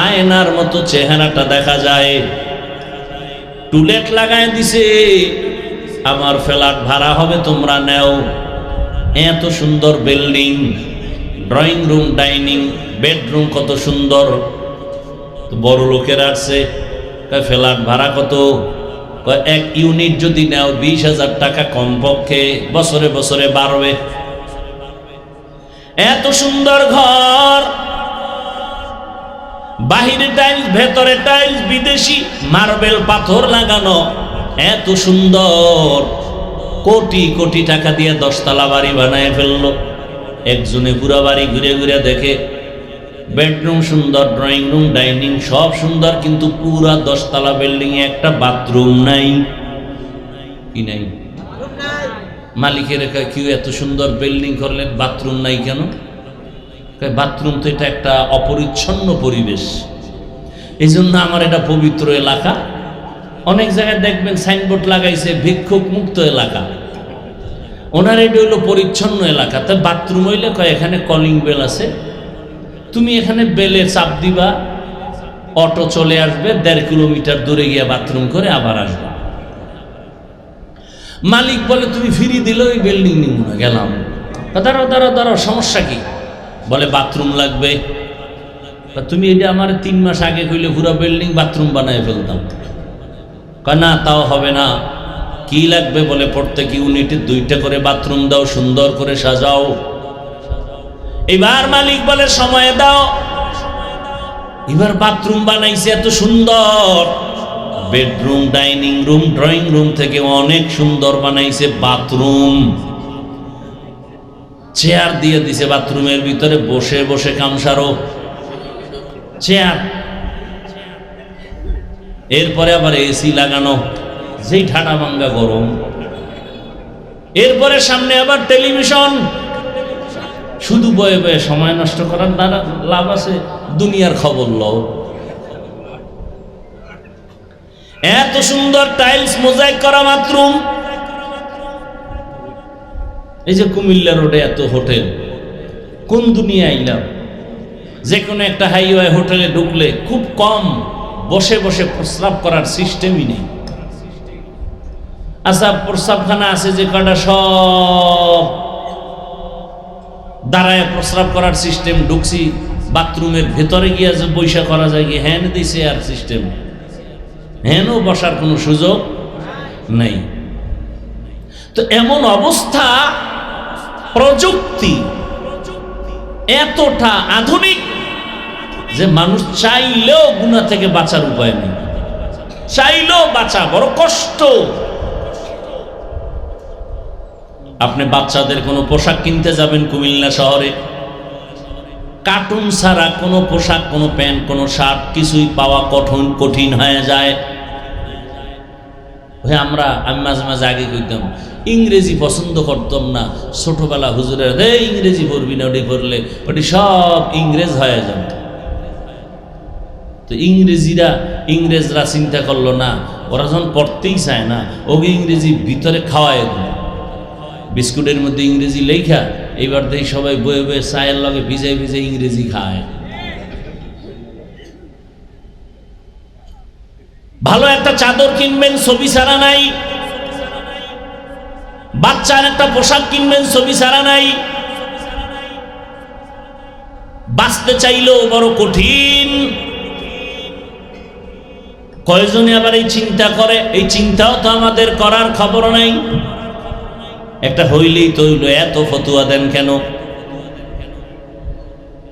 আয়নার মতো চেহারাটা দেখা যায়, টুলেট লাগায় দিছে, আমার ফ্ল্যাট ভাড়া হবে তোমরা নেও। এত সুন্দর building, drawing room, dining, bedroom কত সুন্দর। বড় লোকের আসছে, ফ্ল্যাট ভাড়া কত? 1 ইউনিট যদি নেও 20,000 টাকা কমপক্ষে, বছরে বছরে বাড়বে। এত সুন্দর ঘর, বাহিরে টাইলস, ভেতরে টাইলস, বিদেশি মার্বেল পাথর লাগানো, এত সুন্দর, কোটি কোটি টাকা দিয়ে 10 তলা বাড়ি বানায় ফেললো। একজনে পুরা বাড়ি ঘুরে ঘুরে দেখে, বেডরুম সুন্দর, ড্রয়িং রুম, ডাইনিং সব সুন্দর, কিন্তু পুরা 10 তলা বিল্ডিং এ একটা বাথরুম নাই। কি নাই? মালিকের কি এত সুন্দর বিল্ডিং করলেন, বাথরুম নাই কেন? বাথরুম তো এটা একটা অপরিচ্ছন্ন পরিবেশ, এই জন্য আমার এটা পবিত্র এলাকা। অনেক জায়গায় দেখবেন সাইনবোর্ড লাগাইছে ভিক্ষুক মুক্ত এলাকা, ওনার এটা হইলো পরিচ্ছন্ন এলাকা। তা বাথরুম হইলে কয় এখানে কলিং বেল আছে, তুমি এখানে বেলে চাপ দিবা, অটো চলে আসবে, 1.5 কিলোমিটার দূরে গিয়ে বাথরুম করে আবার আসবে। মালিক বলে তুমি ফ্রি দিলে ওই বিল্ডিং নিব না, গেলাম। দাঁড়াও দাঁড়াও দাঁড়াও, সমস্যা কি? বলে বাথরুম লাগবে। তুমি এটা আমার 3 মাস আগে কইলে পুরো বিল্ডিং বাথরুম বানায় ফেলতাম। না, তাও হবে না। কি লাগবে? বলে প্রত্যেক ইউনিটে 2টা করে বাথরুম দাও, সুন্দর করে সাজাও। এবার মালিক বলে সময় দাও। এবার বাথরুম বানাইছে এত সুন্দর, bedroom, dining room, drawing room থেকে অনেক সুন্দর বানাইছে বাথরুম। চেয়ার দিয়ে দিছে বাথরুমের ভিতরে, বসে বসে কামসারো চেয়ার। এরপরে আবার এসি লাগানো, যেই ঠাডা ভাঙ্গা গরম। এরপরে সামনে আবার টেলিভিশন। শুধু বয়ে বয়ে সময় নষ্ট করার দ্বারা লাভ আছে? দুনিয়ার খবর লও। এত সুন্দর টাইলস মোজাইক করা বাথরুম। এই যে কুমিল্লা রোডে এত হোটেল, কোন দুনিয়া আইলাম? যে কোনো একটা হাইওয়ে হোটেলে ঢুকলে খুব কম বসে বসে প্রস্রাব করার সিস্টেমই নেই। আচ্ছা, প্রস্রাবখানা আছে যে কটা, সব দাঁড়ায় প্রস্রাব করার সিস্টেম। ঢুকছি বাথরুমের ভেতরে গিয়ে যে বৈশা করা যায় কি, হ্যান দিছে আর সিস্টেম, হ্যানও বসার কোনো সুযোগ নেই। তো এমন অবস্থা, প্রযুক্তি এতটা আধুনিক যে মানুষ চাইলেও গুনাহ থেকে বাঁচার উপায় নেই, চাইলেও বাঁচা বড় কষ্ট। আপনি বাচ্চাদের কোনো পোশাক কিনতে যাবেন কুমিল্লা শহরে, কার্টুন ছাড়া কোনো পোশাক, কোনো প্যান্ট, কোনো শার্ট কিছুই পাওয়া কঠিন হয়ে যায়। আমি মাঝে মাঝে আগে কইতাম ইংরেজি পছন্দ করতাম না, ছোটবেলা হুজুরের ইংরেজি পড়বি না, ওটি পড়লে ওটি সব ইংরেজ হয়ে যাবে। তো ইংরেজরা চিন্তা করলো না, ওরা যখন পড়তেই চায় না, ওকে ইংরেজি ভিতরে খাওয়ায় দেয়, বিস্কুটের মধ্যে ইংরেজি লেখা, এইবার দেখি সবাই বয়ে বয়ে চায়ের লগে ভিজে ভিজে ইংরেজি খায়। ভালো একটা চাদর কিনবেন, ছবি ছাড়া নাই। বাচ্চার একটা পোশাক কিনবেন, ছবি ছাড়া নাই। বাঁচতে চাইলেও বড় কঠিন। কয়জনে আবার এই চিন্তা করে? এই চিন্তাও তো আমাদের করার খবর নাই। একটা হইলেই তো হইল, এত ফতুয়া দেন কেন?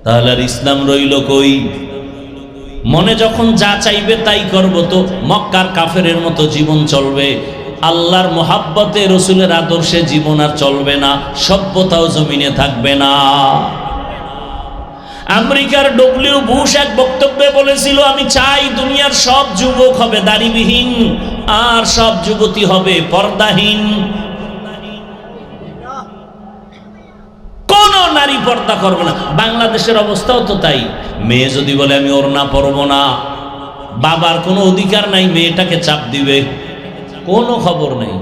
তাহলে আর ইসলাম রইল কই? মনে যখন যা চাইবে তাই করব, তো মক্কার কাফেরের মতো জীবন চলবে। আল্লাহর মোহাব্বতে, রসুলের আদর্শে জীবন আর চলবে না, সভ্যতাও জমিনে থাকবে না। আমেরিকার ডব্লিউ বুশ এক বক্তব্যে বলেছিল, আমি চাই দুনিয়ার সব যুবক হবে দাড়িবিহীন, আর সব যুবতী হবে পর্দাহীন। কোন নারী পর্দা করবে না। বাংলাদেশের অবস্থাও তো তাই। মেয়ে যদি বলে আমি ওড়না পরব না, বাবার কোনো অধিকার নাই মেয়েটাকে চাপ দিবে, কোনো খবর নেই,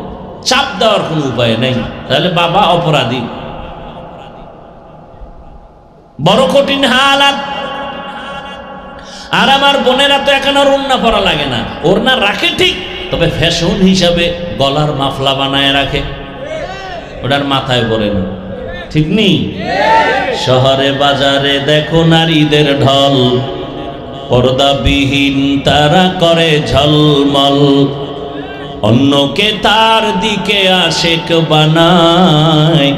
চাপ দেওয়ার কোনো উপায় নেই, তাহলে বাবা অপরাধী। বড় কঠিন হালাত। আর আমার বোনেরা তো এখন আর ওড়না পরা লাগে না, ওড়না রাখে ঠিক, তবে ফ্যাশন হিসাবে গলার মাফলা বানায় রাখে, ওটার মাথায় পরে না, ঠিক নেই? শহরে বাজারে দেখো নারীদের ঢল, পর্দাবিহীন তারা করে ঝলমল, অন্যকে তার দিকে আশেক বানায়,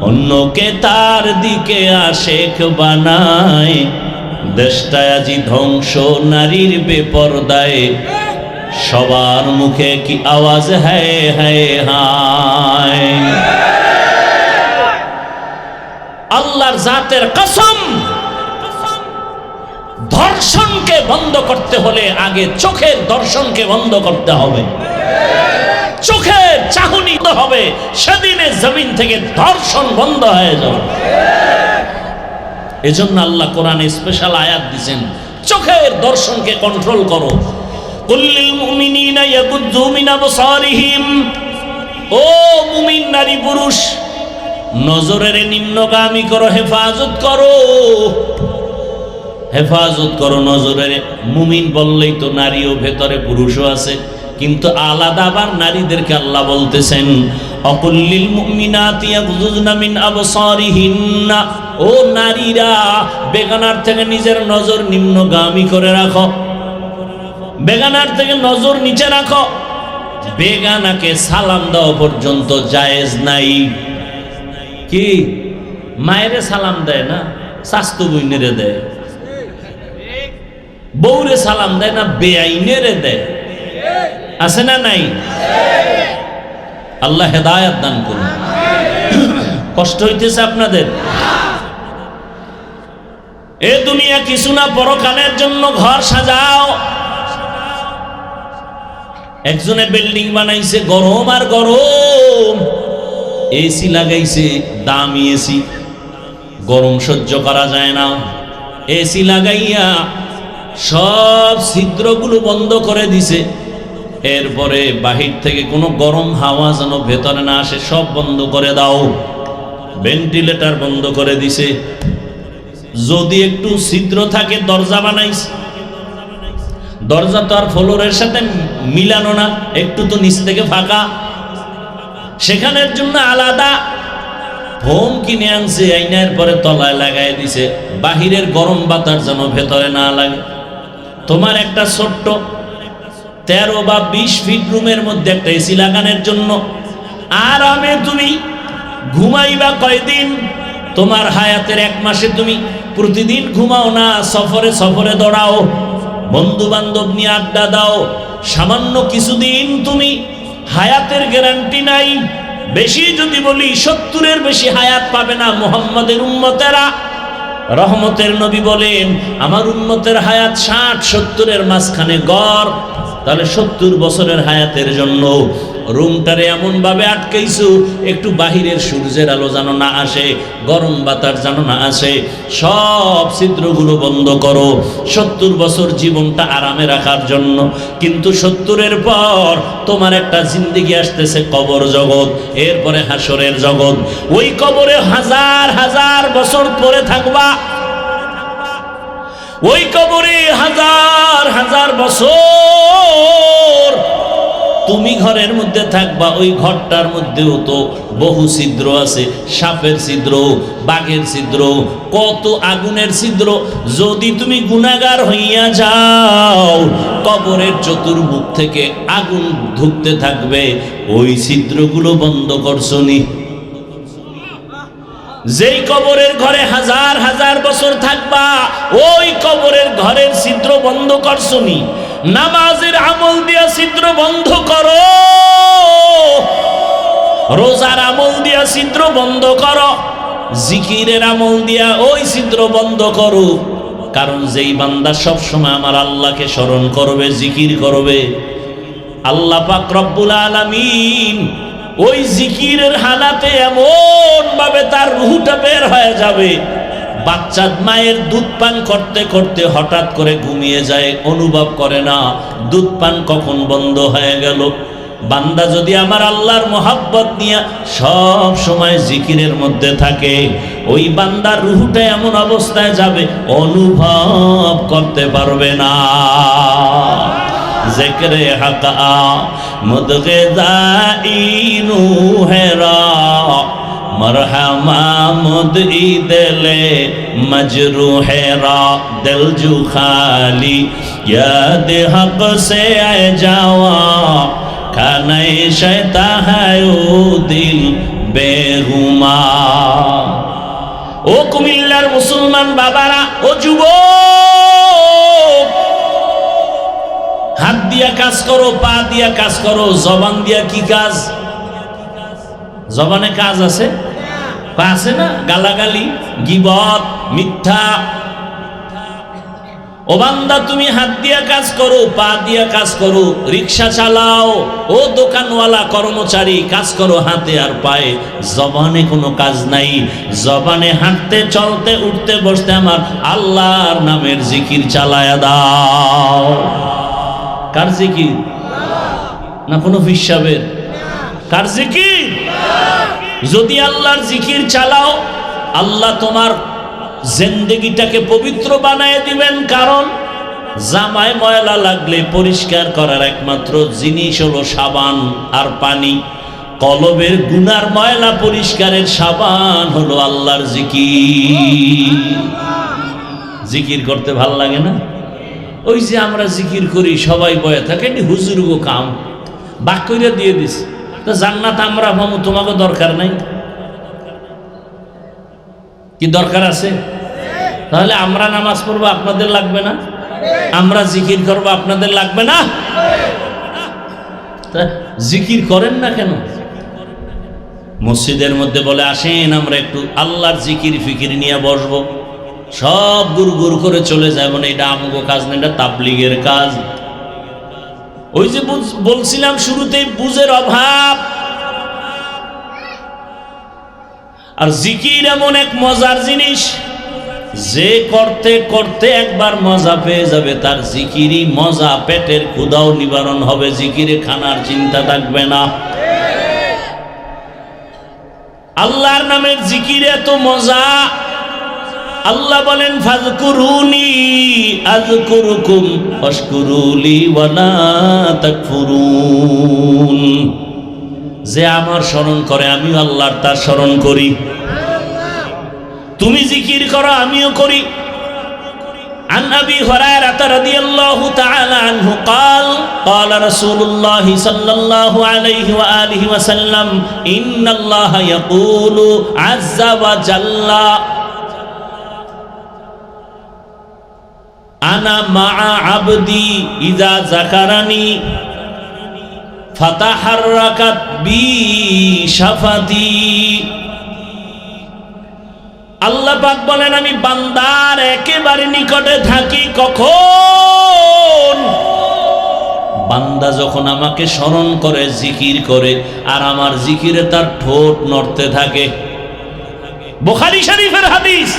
অন্যকে তার দিকে আশেক বানায়। দেশটা আজি ধ্বংস নারীর বেপরদায়, সবার মুখে কি আওয়াজ হ্যায় হ্যায় হায়। আল্লাহর জাতের কসম, ধর্ষণকে বন্ধ করতে হলে আগে চোখের দর্শনকে বন্ধ করতে হবে, চোখের চাহনি হবে, সেদিনে জমিন থেকে ধর্ষণ বন্ধ হয়ে যাবে। এজন্য আল্লাহ কোরআনে স্পেশাল আয়াত দিয়েছেন, চোখের দর্শনকে কন্ট্রোল করো। কুল্লিল মুমিনিনা ইয়াগুদ্দু মিন আবসারিহিম, ও মুমিন নারী পুরুষ, নজরের নিম্নগামী করো, হেফাজত করো, হেফাজত করো নজরের। মুমিন বললেই তো নারীও ভেতরে পুরুষও আছে, কিন্তু আলাদা আবার নারীদেরকে আল্লাহ বলতেছেন অকুল্লিল মুমিনাতি ইয়াগুযুজনা মিন আবসারিহিন্না, ও নারীরা বেগানার থেকে নিজের নজর নিম্নগামী করে রাখো, বেগানার থেকে নজর নিচে রাখো। বেগানাকে সালাম দেওয়া পর্যন্ত জায়েজ নাই। কি মায়েরে সালাম দেয় না, শাস্তু বইনেরে দেয়, বউরে সালাম দেয় না, বেআইনেরে দেয়, আছে না নাই? আল্লাহ হেদায়েত দান করুন। কষ্ট হইতেছে আপনাদের? এ দুনিয়া কিছু না, পরকালের জন্য ঘর সাজাও। একজনে বিল্ডিং বানাইছে, গরম আর গরম, এসি লাগাইছে, দামি এসি, গরম সহ্য করা যায় না। এসি লাগাইয়া সব ছিদ্রগুলো বন্ধ করে দিছে, এরপরে বাহির থেকে কোনো গরম হাওয়া যেন ভেতরে না আসে, সব বন্ধ করে দাও। ভেন্টিলেটর বন্ধ করে দিছে, যদি একটু ছিদ্র থাকে দরজা বানাইছে, দরজা তো আর ফ্লোরের সাথে মিলানো না, একটু তো নিচ থেকে ফাঁকা, সেখানের জন্য আলাদা ফোম কিনে আনছে, আইনার পরে তলায় লাগাই দিছে, বাহিরের গরম বাতাস যেন ভেতরে না লাগে। তোমার একটা ছোট্ট 13 বা 20 ফিট রুমের মধ্যে একটা এসি লাগানোর জন্য আরামে তুমি ঘুমাইবা কয়দিন? তোমার হায়াতের 1 মাসে তুমি প্রতিদিন ঘুমাও না, সফরে সফরে দৌড়াও, বন্ধু বান্ধব নিয়ে আড্ডা দাও, সামান্য কিছুদিন তুমি হায়াতের গ্যারান্টি নাই। বেশি যদি বলি 70-এর বেশি হায়াত পাবে না মুহাম্মাদের উম্মতেরা। রহমতের নবী বলেন আমার উম্মতের হায়াত 60-70-এর মাঝখানে গড়। তাহলে 70 বছরের হায়াতের জন্য রুমটারে এমন ভাবে আটকাইছো একটু বাহিরের সূর্যের আলো যেন না আসে, গরম বাতাস যেন না আসে, সব ছিদ্রগুলো বন্ধ করো 70 বছর জীবনটা আরামে রাখার জন্য। কিন্তু 70-এর পর তোমার একটা জিন্দেগি আসতেছে, কবর জগৎ, এরপরে হাসরের জগৎ। ওই কবরে হাজার হাজার বছর পরে থাকবা, ওই কবরে হাজার হাজার বছর তুমি ঘরের মধ্যে থাকবা। ওই ঘরটার মধ্যেও তো বহু ছিদ্র আছে, সাপের ছিদ্র, বাঘের ছিদ্র, কত আগুনের ছিদ্র। যদি তুমি গুনাহগার হইয়া যাও কবরের চতুর্মুখ থেকে আগুন ঢুকতে থাকবে, ওই ছিদ্রগুলো বন্ধ করছনি। যেই কবরের ঘরে হাজার হাজার বছর থাকবা ওই কবরের ঘরের ছিদ্র বন্ধ করছনি। নামাজের আমল দিয়া ছিদ্র বন্ধ করো, রোজার আমল দিয়া ছিদ্র বন্ধ করো, জিকিরের আমল দিয়া ওই ছিদ্র বন্ধ করো। কারণ যেই বান্দা সব সময় আমার আল্লাহকে স্মরণ করবে, জিকির করবে, আল্লাহ পাক রব্বুল আলামিন ওই জিকিরের হালাতে এমন ভাবে তার রূহটা বের হয়ে যাবে, বাচ্চা মায়ের দুধ পান করতে করতে হঠাৎ করে ঘুমিয়ে যায়, অনুভব করে না দুধ পান কখন বন্ধ হয়ে গেল। বান্দা যদি আমার আল্লাহর মোহাব্বত নিয়ে সব সময় জিকিরের মধ্যে থাকে, ওই বান্দার রূহটা এমন অবস্থায় যাবে অনুভব করতে পারবে না। জিক্রে হক মুদগিজাইনু হেরা মরহমা মুদই দিলে মজরুহেরা দিল জু খালি ইয়াদ হক সে আয় যাওয়া খানে শয়তা হ্যায় ও দিল বেহুমা। ও কুমিল্লার মুসলমান বাবারা, ও যুবক, হাত দিয়া কাজ করো, পা দিয়া কাজ করো, জবান দিয়া কি কাজ? জবানে কাজ আছে, পা আছে না? গালাগালি, গীবত, মিথ্যা। ও বান্দা তুমি হাত দিয়া কাজ করো, পা দিয়া কাজ করো, রিক্সা চালাও, ও দোকানওয়ালা কর্মচারী কাজ করো হাতে আর পায়ে, জবানে কোনো কাজ নাই। জবানে হাঁটতে চলতে উঠতে বসতে আমার আল্লাহর নামের জিকির চালায়া দাও। কার জিকির? না কোনো হিসাবের? কার জিকির? যদি আল্লাহর জিকির চালাও আল্লাহ তোমার জিন্দেগিটাকে পবিত্র বানায় দিবেন। কারণ জামায় ময়লা লাগলে পরিষ্কার করার একমাত্র জিনিস হলো সাবান আর পানি। কলবের গুনার ময়লা পরিষ্কারের সাবান হলো আল্লাহর জিকির। জিকির করতে ভাল লাগে না? ওই যে আমরা জিকির করি সবাই বয়ে থাকে, হুজুর গো কাম বাক কইরা দিয়ে দিস, তো জান্নাত আমরা পাবো, তোমাকে দরকার নাই। কি দরকার আছে? তাহলে আমরা নামাজ পড়বো আপনাদের লাগবে না? আমরা জিকির করবো আপনাদের লাগবে না? জিকির করেন না কেন? মসজিদের মধ্যে বলে আসেন আমরা একটু আল্লাহর জিকির ফিকির নিয়ে বসবো, সব গুড় গুড় করে চলে যায়, মানে এটা আমগো কাজ না, এটা তাবলীগের কাজ। ওই যে বলছিলাম শুরুতেই বুঝের অভাব। আর জিকির এমন এক মজার জিনিস, যে করতে করতে একবার মজা পেয়ে যাবে, তার জিকিরই মজা, পেটের ক্ষুধাও নিবারণ হবে, জিকিরে খানার চিন্তা থাকবে না। আল্লাহর নামের জিকিরে এত মজা, আল্লাহ বলেন ফাযকুরুনি আযকুরুকুম ওয়াশকুরুলি ওয়ালা তাকফুরুন। যে আমার স্মরণ করে আমিও আল্লাহর তার স্মরণ করি। তুমি জিকির করো আমিও করি। عن أبي هريرة رضي الله تعالى عنه قال قال رسول الله صلى الله عليه وآله وسلم إن الله يقول عز وجل أنا مع عبدي إذا ذكرني فتحركت بي شفتي। আল্লাহ পাক বলেন আমি বান্দার একেবারে নিকটে থাকি কখন? বান্দা যখন আমাকে স্মরণ করে, জিকির করে, আর আমার জিকিরে তার ঠোঁট নড়তে থাকে। বুখারী শরীফের হাদিস।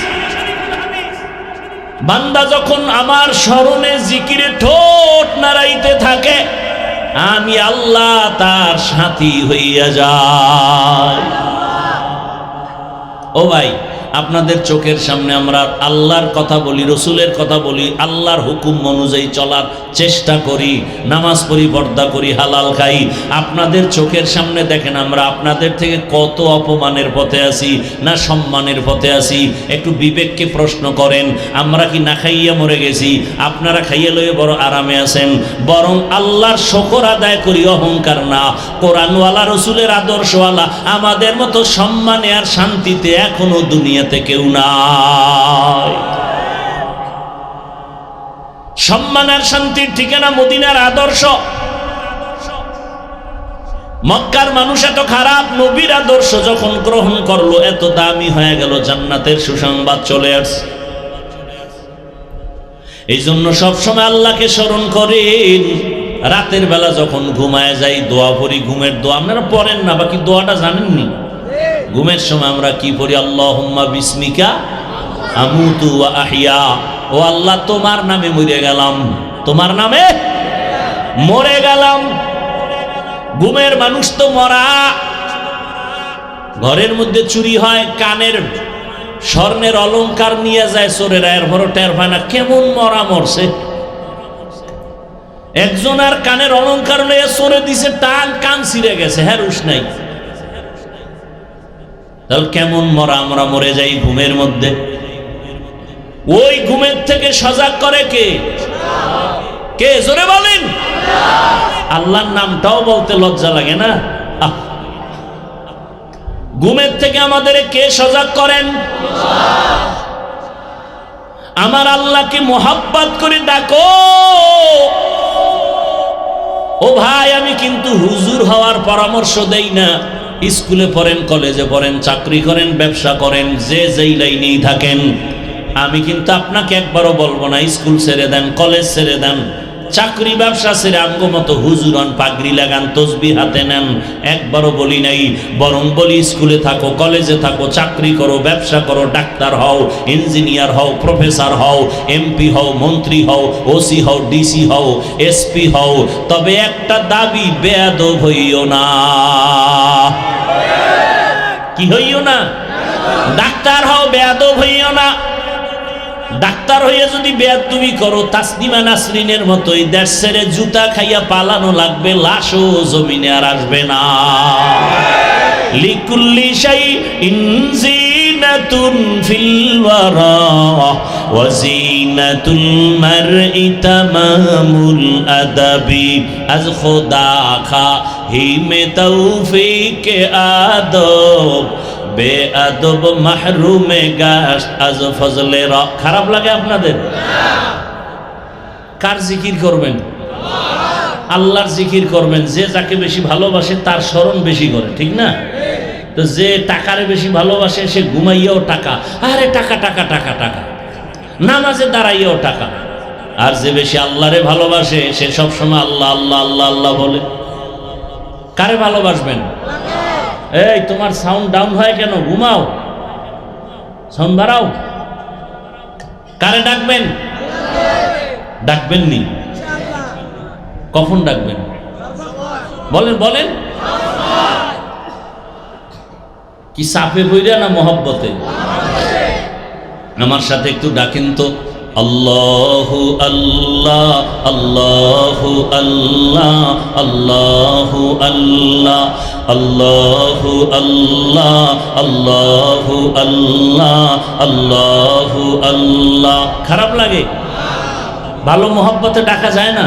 বান্দা যখন আমার স্মরণে জিকিরে ঠোঁট নাড়াইতে থাকে, আমি আল্লাহ তার সাথী হইয়া যাই। ও ভাই, আপনাদের চোখের সামনে আমরা আল্লাহর কথা বলি, রসুলের কথা বলি, আল্লাহর হুকুম অনুযায়ী চলার চেষ্টা করি, নামাজ পড়ি, পর্দা করি, হালাল খাই। আপনাদের চোখের সামনে দেখেন আমরা আপনাদের থেকে কত অপমানের পথে আছি না সম্মানের পথে আছি। একটু বিবেককে প্রশ্ন করেন, আমরা কি না খাইয়া মরে গেছি? আপনারা খাইয়া লইয়ে বড় আরামে আছেন। বরং আল্লাহর শকর আদায় করি, অহংকার না। কোরআনওয়ালা, রসুলের আদর্শওয়ালা আমাদের মতো সম্মানে আর শান্তিতে এখনো দুনিয়া কেউ নাই। সম্মান আর শান্তির ঠিকানা মদিনার আদর্শ। মক্কার মানুষ এত খারাপ, নবীর আদর্শ যখন গ্রহণ করলো এত দামি হয়ে গেল, জান্নাতের সুসংবাদ চলে আসছে। এই জন্য সবসময় আল্লাহকে স্মরণ করেন। রাতের বেলা যখন ঘুমায় যাই দোয়া পড়ি, ঘুমের দোয়া। আপনারা পড়েন না, বাকি দোয়াটা জানেননি? ঘুমের সময় আমরা কি পড়ি? আল্লাহুম্মা বিসমিকা আমুতু ওয়া আহইয়া। ও আল্লাহ, তোমার নামে মরে গেলাম, তোমার নামে মরে গেলাম। ঘুমের মানুষ তো মরা। ঘরের মধ্যে চুরি হয়, কানের স্বর্ণের অলংকার নিয়ে যায় চোরেরা, এরপরও টের পায় না কেমন মরা মরছে। একজন আর কানের অলংকার নিয়ে চোরে দিছে, টান কান ছিঁড়ে গেছে, হ্যাঁ রুশ নাই। তাহলে কেমন মরা আমরা মরে যাই ঘুমের মধ্যে। ওই ঘুমের থেকে সজাগ করে কে? কে? জোরে বলেন। আল্লাহর নামটাও বলতে লজ্জা লাগে না? ঘুমের থেকে আমাদের কে সজাগ করেন? আমার আল্লাহকে মোহাব্বত করে ডাকো। ও ভাই, আমি কিন্তু হুজুর হওয়ার পরামর্শ দেই না। স্কুলে পড়েন, কলেজে পড়েন, চাকরি করেন, ব্যবসা করেন, যে যেই লাইনেই থাকেন, আমি কিন্তু আপনাকে একবারও বলবো না স্কুল ছেড়ে দেন, কলেজ ছেড়ে দেন, চাকরি ব্যবসা ছেড়ে আঙ্গ মতো হুজুর হন, পাগড়ি লাগান, তসবিহ হাতে নেন। একবারও বলি নাই। বরং বলি স্কুলে থাকো, কলেজে থাকো, চাকরি করো, ব্যবসা করো, ডাক্তার হও, ইঞ্জিনিয়ার হও, প্রফেসর হও, এমপি হও, মন্ত্রী হও, ওসি হও, ডিসি হও, এসপি হও, তবে একটা দাবি, বেয়াদব হইও না। কি হইও না? ডাক্তার হও, বেয়াদব হইও না। ডাক্তার হইয়া যদি বেয়াদবি করো, তাসনিমা নাসরিনের মতোই দেশ ছেড়ে জুতা খাইয়া পালানো লাগবে, লাশও জমিনে আর আসবে না। লিকুল্লি শাইইন জিনাতুন ফিল ওয়ারা ওয়া জিনাতুল মারই তামামুল আদাবি। আজ খোদা খাহি মে তৌফিক আদব, বেআদব মাহরুমে গাশ আজ ফজলে র। খারাপ লাগে আপনাদের? কার জিকির করবেন? আল্লাহর জিকির করবেন। যে যাকে বেশি ভালোবাসে তার স্মরণ বেশি করে, ঠিক না? তো যে টাকারে বেশি ভালোবাসে সে ঘুমাইয়াও টাকা, আরে টাকা টাকা টাকা টাকা, নামাজে দাঁড়াইয়াও টাকা। আর যে বেশি আল্লাহরে ভালোবাসে সে সবসময় আল্লাহ আল্লাহ আল্লাহ আল্লাহ বলে। কারে ভালোবাসবেন? এই তোমার সাউন্ড ডাউন হয় কেন? ঘুমাও, সাউন্ড বাড়াও। কারে ডাকবেন? ডাকবেন নি? কখন ডাকবেন? বলেন বলেন। কি সাপে বইরা না মহব্বতে? আমার সাথে একটু ডাকেন তো, আল্লাহু আল্লাহ আল্লাহু আল্লাহ আল্লাহু আল্লাহ আল্লাহু আল্লাহ আল্লাহু আল্লাহ আল্লাহু আল্লাহ। খারাপ লাগে? ভালো মহব্বতে ডাকা যায় না?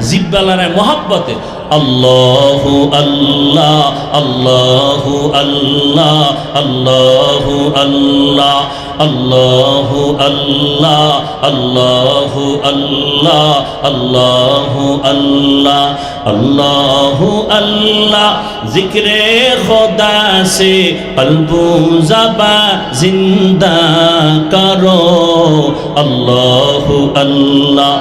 জিব্বালারায় মহব্বতে আল্লাহু আল্লাহ আল্লাহু আল্লাহ আল্লাহু আল্লাহ আল্লাহু আল্লাহ আল্লাহু আল্লাহ আল্লাহু আল্লাহ আল্লাহু আল্লাহ। জিক্রে খোদা সে কলবু জবা জিন্দা করো আল্লাহু আল্লাহ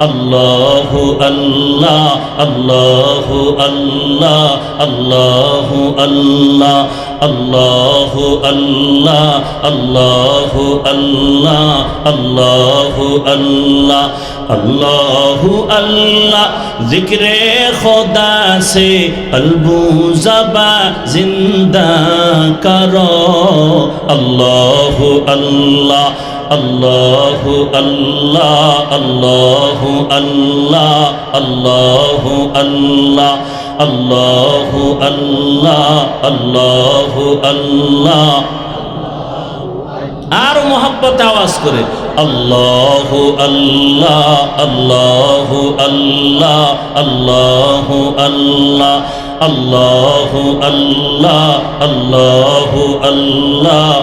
আল্লাহু আল্লাহ আল্লাহু আল্লাহ আল্লাহু আল্লাহ আল্লাহু আল্লাহ আল্লাহু আল্লাহ আল্লাহু আল্লাহ আল্লাহু আল্লাহ। জিক্রে খোদা সে কলবু জবা জিন্দা করো আল্লাহু আল্লাহ আল্লাহু আল্লাহ আল্লাহু আল্লাহ আল্লাহু আল্লাহ আল্লাহু আল্লাহ আল্লাহু আল্লাহ। আর মোহাব্বত আওয়াজ করে আল্লাহু আল্লাহ আল্লাহু আল্লাহ আল্লাহু আল্লাহ আল্লাহু আল্লাহ আল্লাহু আল্লাহ।